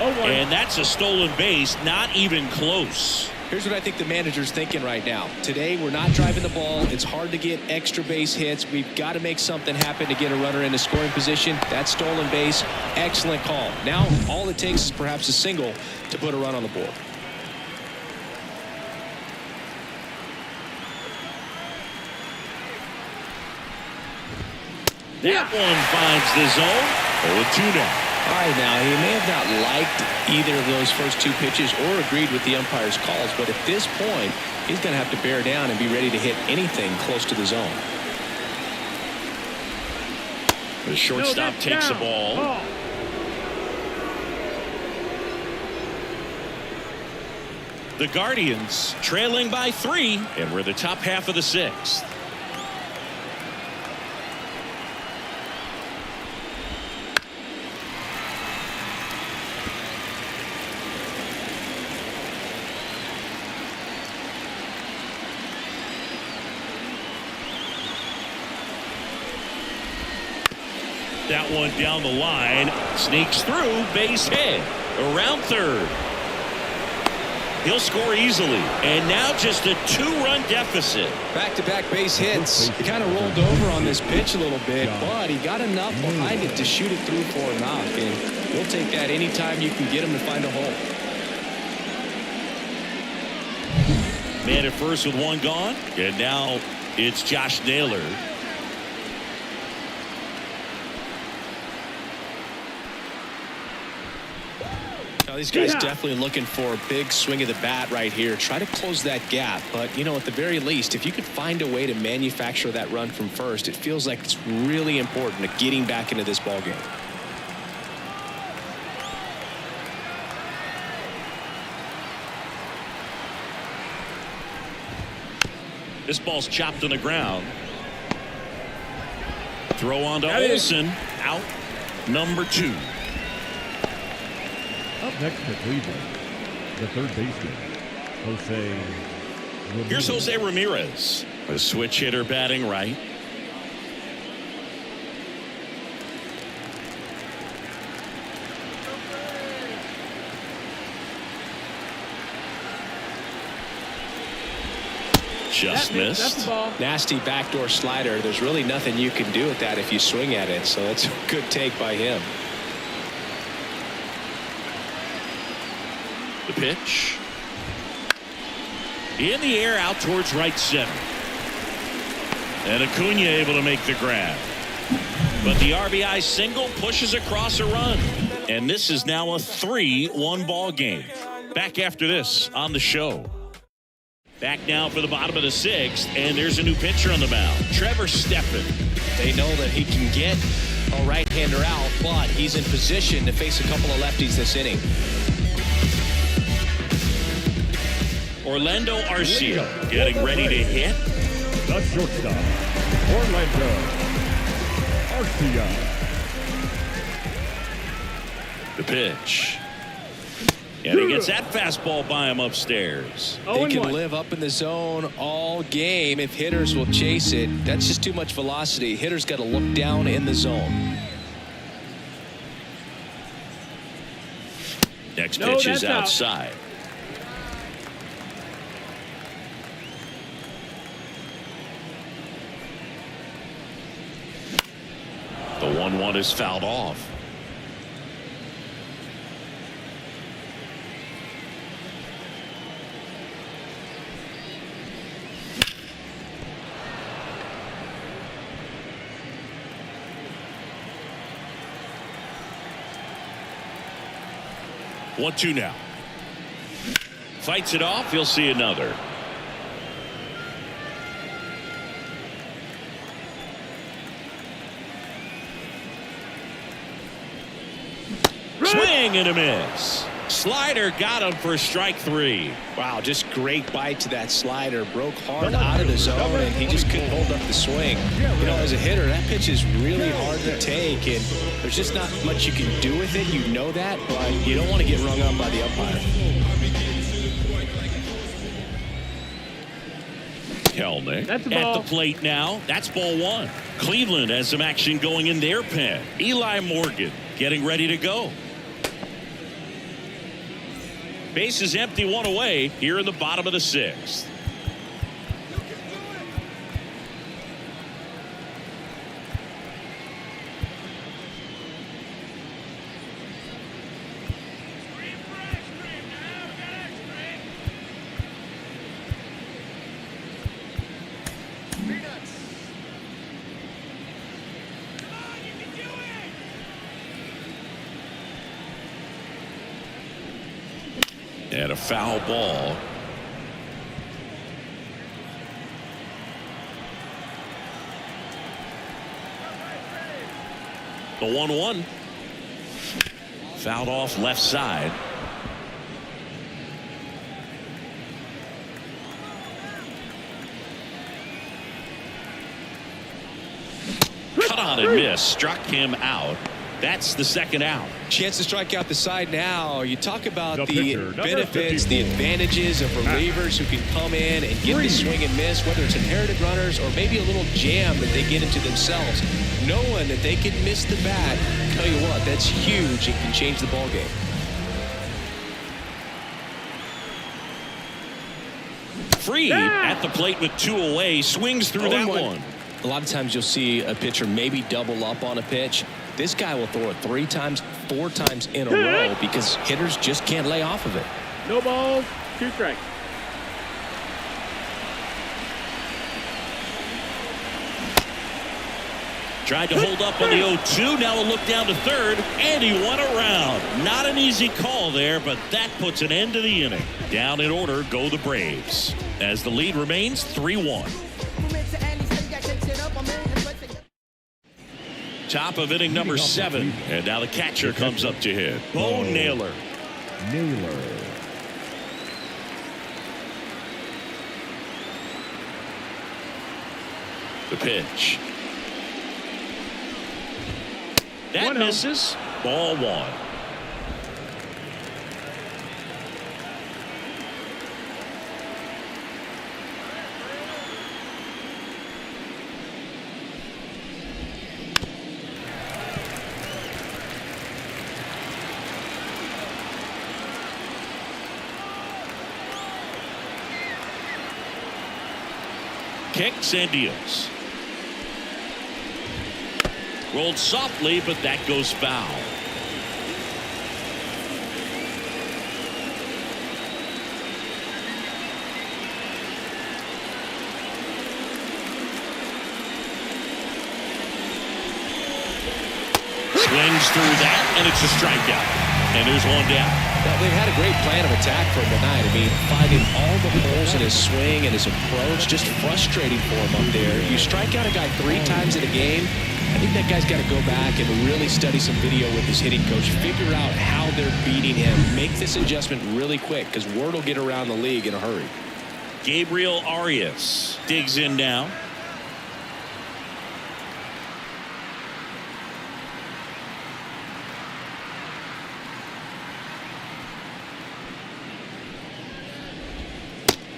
And that's a stolen base, not even close. Here's what I think the manager's thinking right now. Today, we're not driving the ball. It's hard to get extra base hits. We've got to make something happen to get a runner into scoring position. That stolen base, excellent call. Now, all it takes is perhaps a single to put a run on the board. That one finds the zone. 0-2 now. All right, now, he may have not liked either of those first two pitches or agreed with the umpire's calls, but at this point, he's going to have to bear down and be ready to hit anything close to the zone. The shortstop takes the ball. The Guardians trailing by 3, and we're the top half of the 6th. That one down the line, sneaks through, base hit, around third. He'll score easily, and now just a 2-run deficit. Back-to-back base hits. He kind of rolled over on this pitch a little bit, but he got enough behind it to shoot it through for a knock, and we'll take that anytime you can get him to find a hole. Man at first with 1 gone, and now it's Josh Naylor. Now, these guys definitely looking for a big swing of the bat right here. Try to close that gap. But, you know, at the very least, if you could find a way to manufacture that run from first, it feels like it's really important to getting back into this ball game. This ball's chopped on the ground. Throw on to Olsen. Out. Number 2. Up next for Cleveland, the third baseman, Jose Ramirez. Here's Jose Ramirez, a switch hitter batting right. Just missed. Nasty backdoor slider. There's really nothing you can do with that if you swing at it. So that's a good take by him. The pitch. In the air out towards right center. And Acuna able to make the grab. But the RBI single pushes across a run. And this is now a 3-1 ball game. Back after this on the show. Back now for the bottom of the 6th, and there's a new pitcher on the mound, Trevor Steffen. They know that he can get a right-hander out, but he's in position to face a couple of lefties this inning. Orlando Arcia getting ready to hit. The shortstop, Orlando Arcia. The pitch. And he gets that fastball by him upstairs. They can live up in the zone all game if hitters will chase it. That's just too much velocity. Hitters got to look down in the zone. Next pitch is outside. The 1-1 is fouled off. One, 2 now. Fights it off. He'll see another. Swing and a miss. Slider got him for strike 3. Wow, just great bite to that slider. Broke hard out of the zone, and he just couldn't hold up the swing. You know, as a hitter, that pitch is really hard to take, and there's just not much you can do with it. You know that, but you don't want to get rung up by the umpire. Kelnick at the plate now. That's ball 1. Cleveland has some action going in their pen. Eli Morgan getting ready to go. Base is empty, one away here in the bottom of the 6th. And a foul ball. The 1-1. Fouled off left side. Cut on and miss. Struck him out. That's the 2nd out. Chance to strike out the side now. You talk about the pitcher, benefits, the advantages of relievers who can come in and get the swing and miss, whether it's inherited runners or maybe a little jam that they get into themselves. Knowing that they can miss the bat, tell you what, that's huge. It can change the ball game. Free at the plate with 2 away. Swings through that one. A lot of times you'll see a pitcher maybe double up on a pitch. This guy will throw it 3 times, 4 times in a row because hitters just can't lay off of it. No balls, 2 strikes. Tried to hold up on the 0-2. Now a look down to third, and he went around. Not an easy call there, but that puts an end to the inning. Down in order go the Braves, as the lead remains 3-1. Top of inning number 7, and now the catcher comes up to hit. Bo Naylor. The pitch. That misses. Ball 1. Kicks and deals. Rolled softly, but that goes foul. Swings through that, and it's a strikeout. And there's one down. Well, they had a great plan of attack for him tonight. I mean, finding all the holes in his swing and his approach, just frustrating for him up there. You strike out a guy 3 times in a game, I think that guy's got to go back and really study some video with his hitting coach, figure out how they're beating him, make this adjustment really quick because word will get around the league in a hurry. Gabriel Arias digs in now.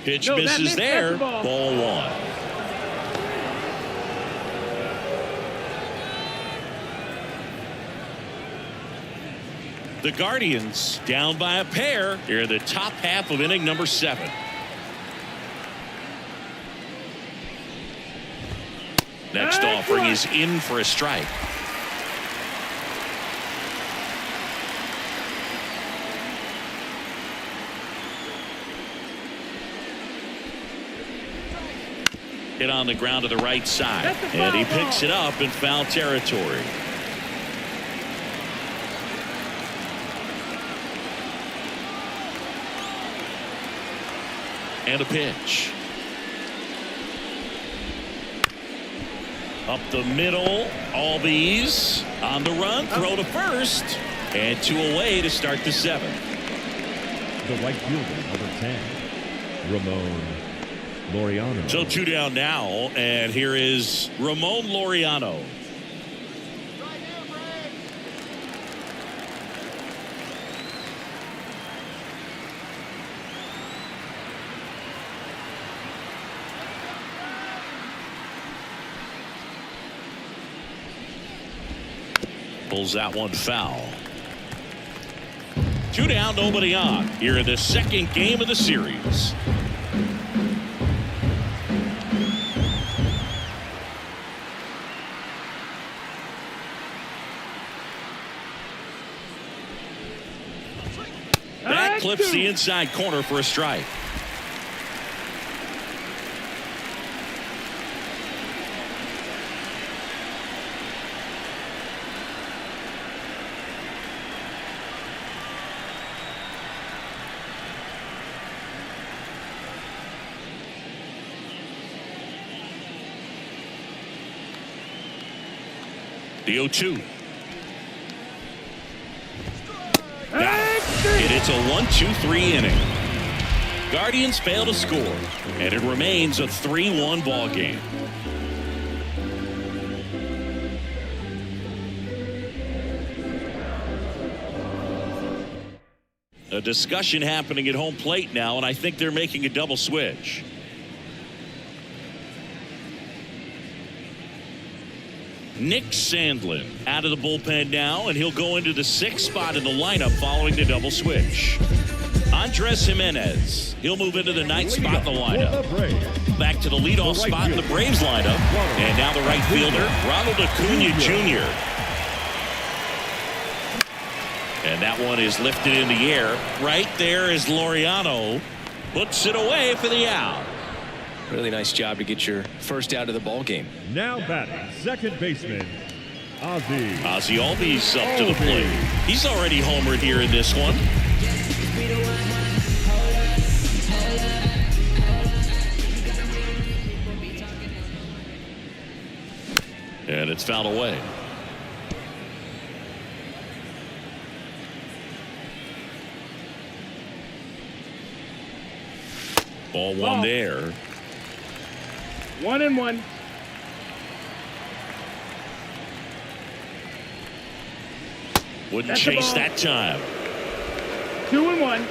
Pitch misses there. Ball 1. The Guardians down by a pair here in the top half of inning number 7. Next offering is in for a strike. Hit on the ground to the right side, and he picks it up in foul territory. And a pitch. Up the middle, Albies on the run, throw to first, and 2 away to start the 7th. The right fielder, number 10, Ramon Laureano. So 2 down now, and here is Ramon Laureano. Pulls that one foul. Two down, nobody on. Here in the second game of the series. That clips the inside corner for a strike. The 0-2. And it's a 1-2-3 inning. Guardians fail to score, and it remains a 3-1 ball game. A discussion happening at home plate now, and I think they're making a double switch. Nick Sandlin out of the bullpen now, and he'll go into the 6th spot in the lineup following the double switch. Andres Jimenez, he'll move into the 9th spot in the lineup. Back to the leadoff spot in the Braves lineup, and now the right fielder, Ronald Acuna Jr. And that one is lifted in the air. Right there is Laureano, puts it away for the out. Really nice job to get your first out of the ball game. Now batting, second baseman, Ozzie. Ozzie Albies up to the plate. He's already homered here in this one. And it's fouled away. Ball one there. 1-1. Wouldn't chase that time. 2-1.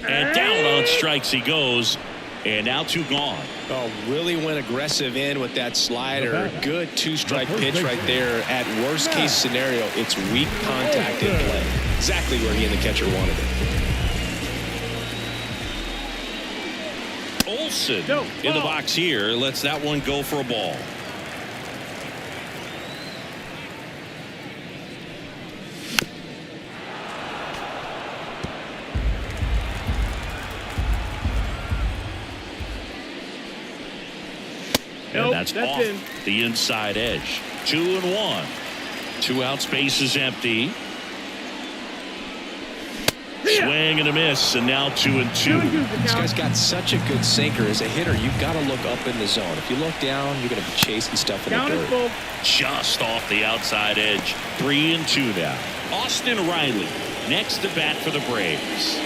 And down on strikes he goes, and now 2 gone. Oh, really went aggressive in with that slider. Good 2-strike pitch right there. At worst case scenario, it's weak contact in play. Exactly where he and the catcher wanted it. Olsen in the box here, lets that one go for a ball. And that's off the inside edge. 2-1. 2 outs, base is empty. Swing and a miss, and now 2-2. This guy's got such a good sinker. As a hitter, you've got to look up in the zone. If you look down, you're going to be chasing stuff in the dirt. Just off the outside edge. 3-2 now. Austin Riley next to bat for the Braves.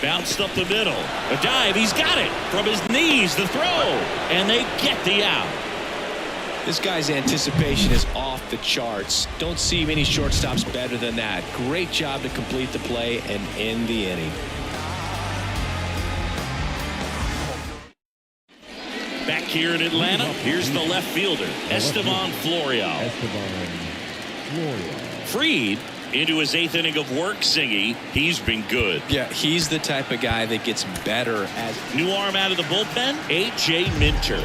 Bounced up the middle. A dive. He's got it. From his knees, the throw. And they get the out. This guy's anticipation is off the charts. Don't see many shortstops better than that. Great job to complete the play and end the inning. Back here in Atlanta, here's the left fielder, Esteban Florial. Freed into his 8th inning of work, Singy. He's been good. Yeah, he's the type of guy that gets better as new arm out of the bullpen, A.J. Minter.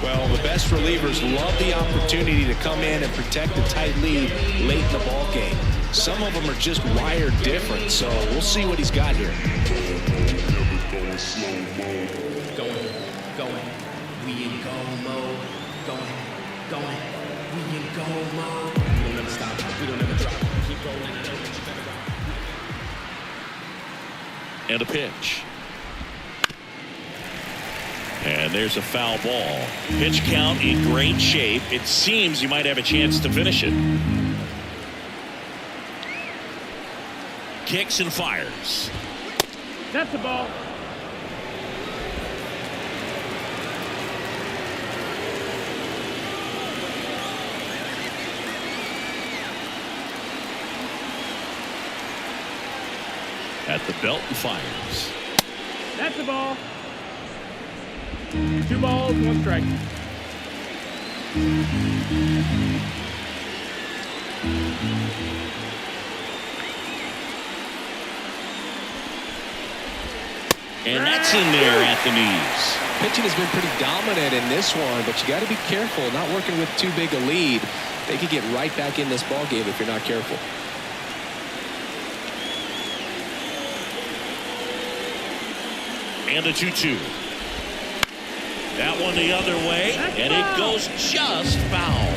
Well, the best relievers love the opportunity to come in and protect a tight lead late in the ball game. Some of them are just wired different, so we'll see what he's got here. Going, we in go mode. Going, we in go mode. We don't never stop, we don't never drop. Keep rolling, I know that you better rock. And a pitch. And there's a foul ball. Pitch count in great shape. It seems you might have a chance to finish it. kicks and fires. That's the ball. At the belt and fires. That's the ball. 2 balls, 1 strike. And that's in there at the knees. Pitching has been pretty dominant in this one, but you got to be careful, not working with too big a lead. They could get right back in this ball game if you're not careful. And the 2-2. That one the other way, and it goes just foul.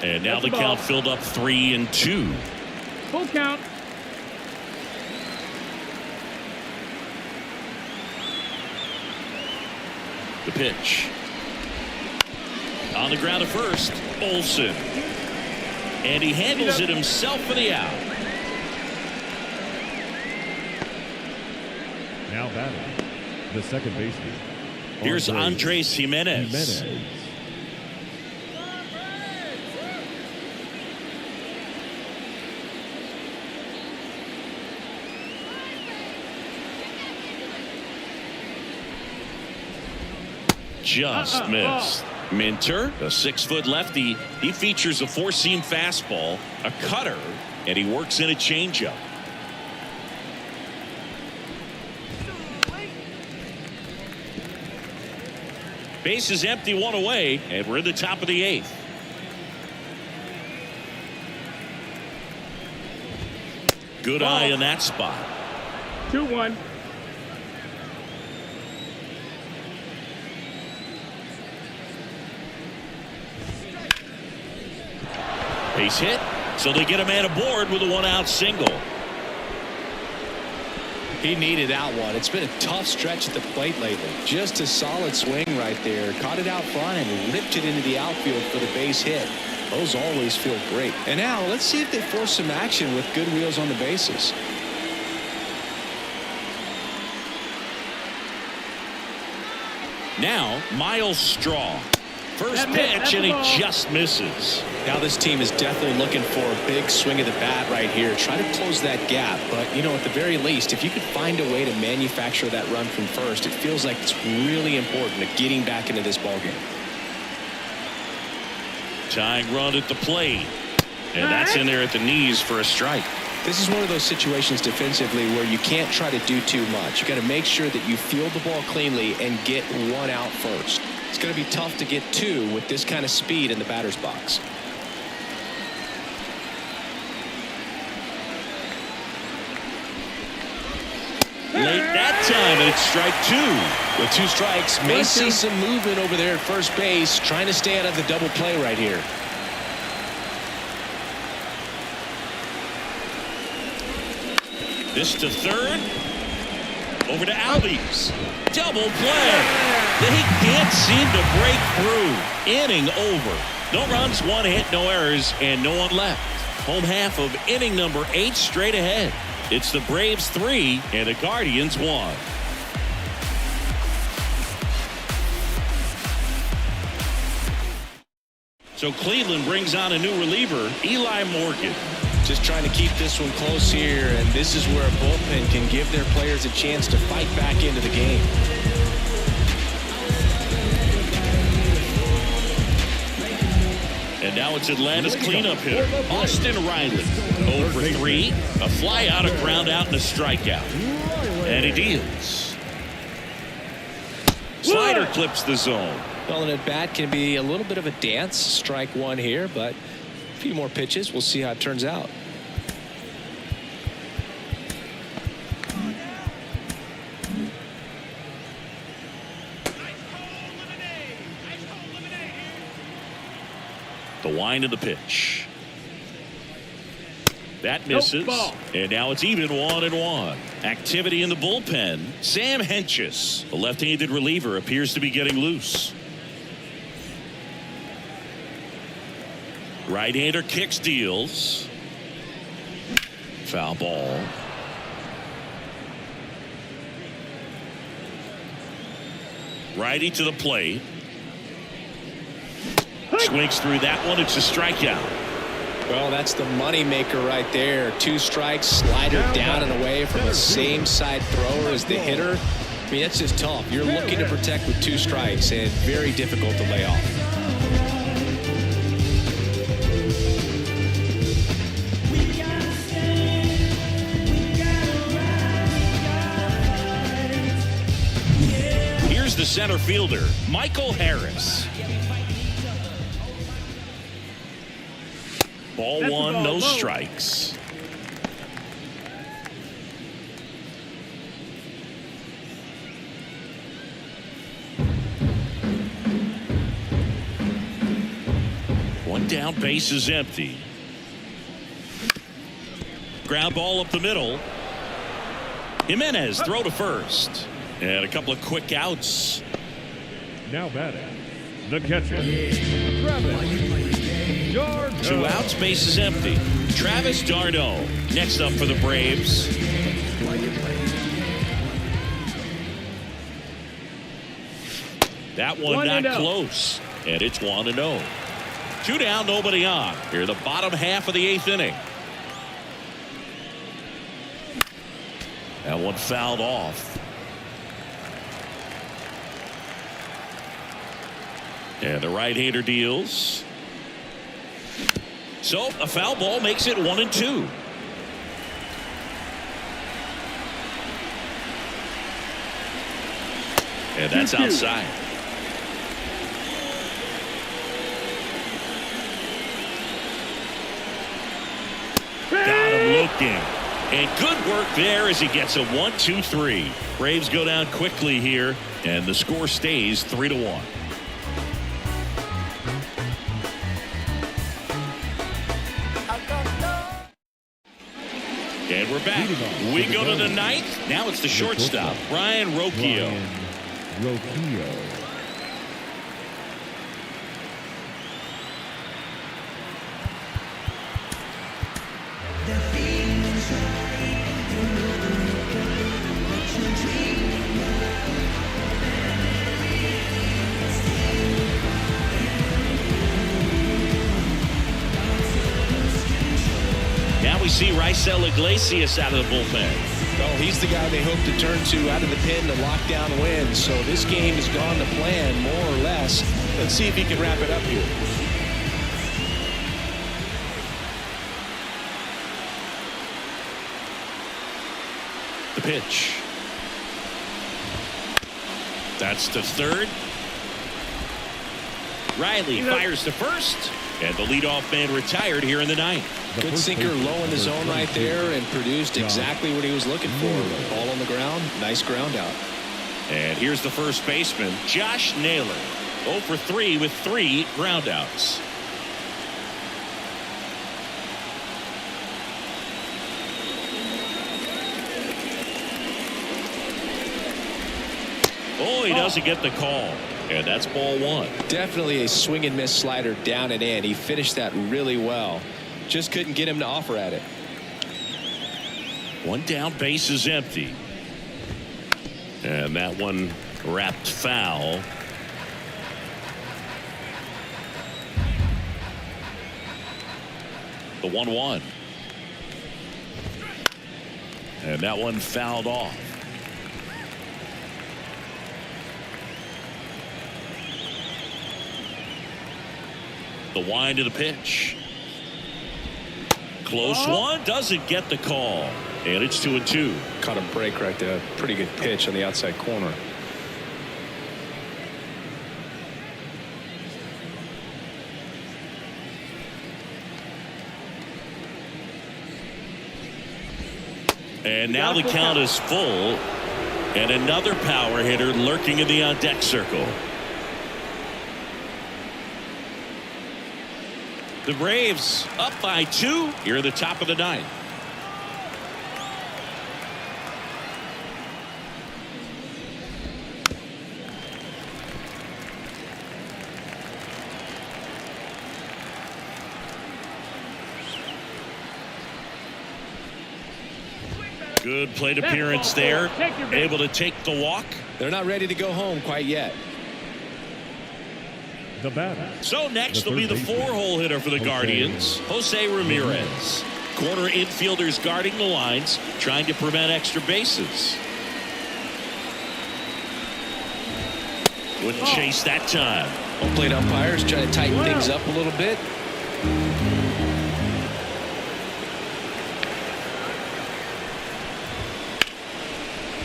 And now the count filled up 3-2. Full count. The pitch. On the ground at first, Olsen. And he handles it himself for the out. Now batting, the second baseman. Here's Andres Jimenez. Just missed. Minter, a 6-foot lefty, he features a 4-seam fastball, a cutter, and he works in a changeup. Base is empty, 1 away, and we're in the top of the 8th. Good eye in that spot. 2-1. Base hit, so they get a man aboard with a 1-out single. He needed that one. It's been a tough stretch at the plate lately. Just a solid swing right there. Caught it out front and ripped it into the outfield for the base hit. Those always feel great. And now let's see if they force some action with good wheels on the bases. Now Miles Straw. First pitch, and he just misses. Now this team is definitely looking for a big swing of the bat right here. Try to close that gap. But, you know, at the very least, if you could find a way to manufacture that run from first, it feels like it's really important to getting back into this ballgame. Tying run at the plate. And that's in there at the knees for a strike. This is one of those situations defensively where you can't try to do too much. You got to make sure that you field the ball cleanly and get 1 out first. It's going to be tough to get 2 with this kind of speed in the batter's box. Late that time, and it's strike 2. With 2 strikes, may see some movement over there at first base, trying to stay out of the double play right here. This to third. Over to Albies. Double play. They can't seem to break through. Inning over. No runs, 1 hit, no errors, and no one left. Home half of inning number 8 straight ahead. It's the Braves 3 and the Guardians 1. So Cleveland brings on a new reliever, Eli Morgan. Just trying to keep this one close here, and this is where a bullpen can give their players a chance to fight back into the game. And now it's Atlanta's cleanup hitter, Austin Riley. 0 for 3, a fly out, a ground out, and a strikeout. And he deals. Slider clips the zone. Well, an at-bat can be a little bit of a dance. Strike 1 here, but a few more pitches. We'll see how it turns out. The wind of the pitch. That misses. And now it's even 1-1. Activity in the bullpen. Sam Hentges, the left-handed reliever, appears to be getting loose. Right-hander kicks, deals. Foul ball. Righty to the plate. Swings through that one. It's a strikeout. Well, that's the money maker right there. 2 strikes, slider down and away from a same side thrower as the hitter. I mean, that's just tough. You're looking to protect with 2 strikes and very difficult to lay off. Here's the center fielder, Michael Harris. Ball That's one, the ball, no low. strikes. One down, base is empty. Ground ball up the middle. Jimenez throw to first. And a couple of quick outs. Now batting, the catcher, Travis d'Arnaud. 2 outs, base is empty. Travis d'Arnaud next up for the Braves. That one not 1-0. close. And it's 1-0. 2 down, nobody on. Here the bottom half of the 8th inning. That one fouled off. And the right-hander deals. So a foul ball makes it 1-2. And that's 2-2. outside. Got him looking. And good work there as he gets a 1-2-3. Braves go down quickly here, and the score stays 3-1. And we're back. We go to the 9th. Now it's the shortstop, Ryan Rocchio. Rocchio. Now we see Raisel Iglesias out of the bullpen. Oh, he's the guy they hope to turn to out of the pen to lock down wins. So this game has gone to plan, more or less. Let's see if he can wrap it up here. The pitch. That's to third. Riley fires to first. And the leadoff man retired here in the 9th. Good sinker low in the zone right there and produced exactly what he was looking for. Ball on the ground, nice ground out. And here's the first baseman, Josh Naylor. 0 for 3 with 3 groundouts. Oh, he doesn't get the call. And that's ball 1. Definitely a swing and miss slider down and in. He finished that really well. Just couldn't get him to offer at it. 1 down, base is empty. And that one wrapped foul. The 1-1. And that one fouled off. The wind of the pitch. Close one, doesn't get the call. And it's 2-2. Caught a break right there. Pretty good pitch on the outside corner. And now the count is full. And another power hitter lurking in the on-deck circle. The Braves up by 2 here at the top of the 9th. Good plate appearance there. Able to take the walk. They're not ready to go home quite yet. The batter. So next will be the 4-hole hitter for the Guardians, Jose Ramirez. Corner infielders guarding the lines, trying to prevent extra bases. Wouldn't chase that time. Home plate umpires trying to tighten things up a little bit.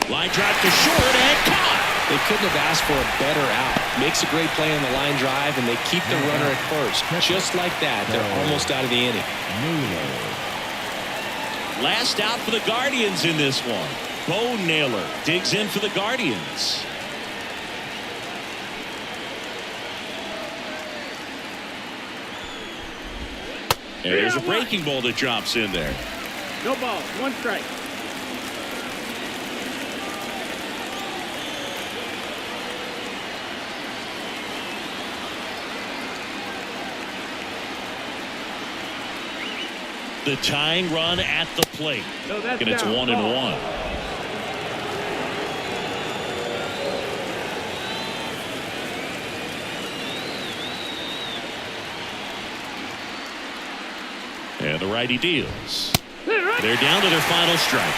Line drive to short and caught. They couldn't have asked for a better out. Makes a great play on the line drive, and they keep the runner at first. Just like that, they're almost out of the inning. Last out for the Guardians in this one. Bo Naylor digs in for the Guardians. And there's a breaking ball that drops in there. No ball. 1 strike. The tying run at the plate. No, that's and it's down. 1-1. And the righty deals. They're down to their final strike.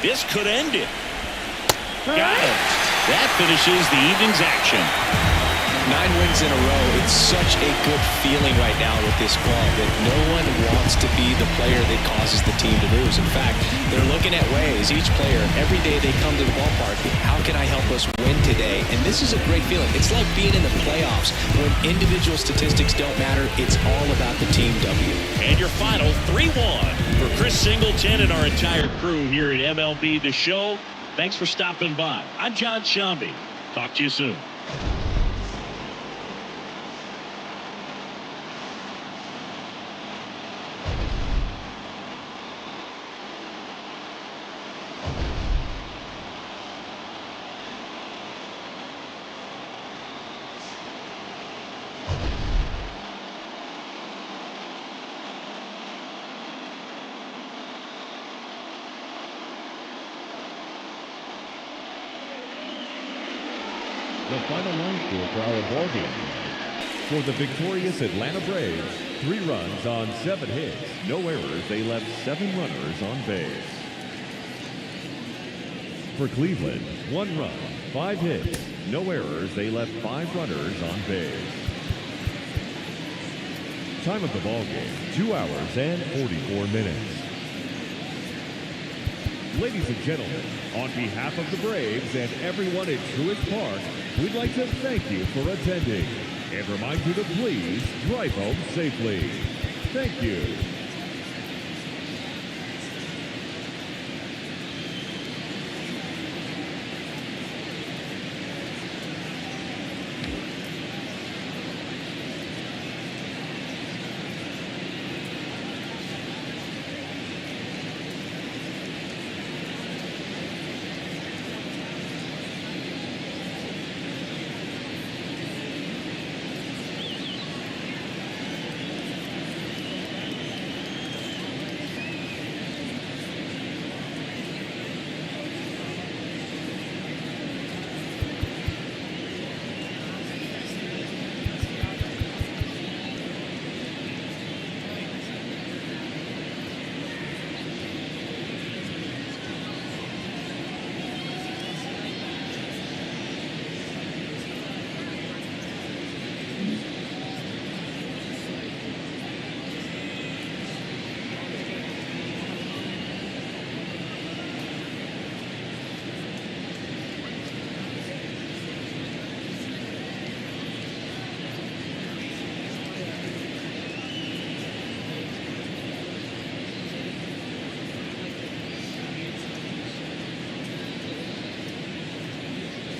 This could end it. Got him. That finishes the evening's action. 9 wins in a row. It's such a good feeling right now with this club that no one wants to be the player that causes the team to lose. In fact, they're looking at ways, each player, every day they come to the ballpark, how can I help us win today? And this is a great feeling. It's like being in the playoffs. When individual statistics don't matter, it's all about the team W. And your final 3-1 for Chris Singleton and our entire crew here at MLB The Show. Thanks for stopping by. I'm John Shambi. Talk to you soon. The final line score for our ballgame. For the victorious Atlanta Braves, 3 runs on 7 hits, no errors. They left 7 runners on base. For Cleveland, 1 run, 5 hits, no errors. They left 5 runners on base. Time of the ballgame, 2 hours and 44 minutes. Ladies and gentlemen, on behalf of the Braves and everyone at Truist Park, we'd like to thank you for attending and remind you to please drive home safely. Thank you.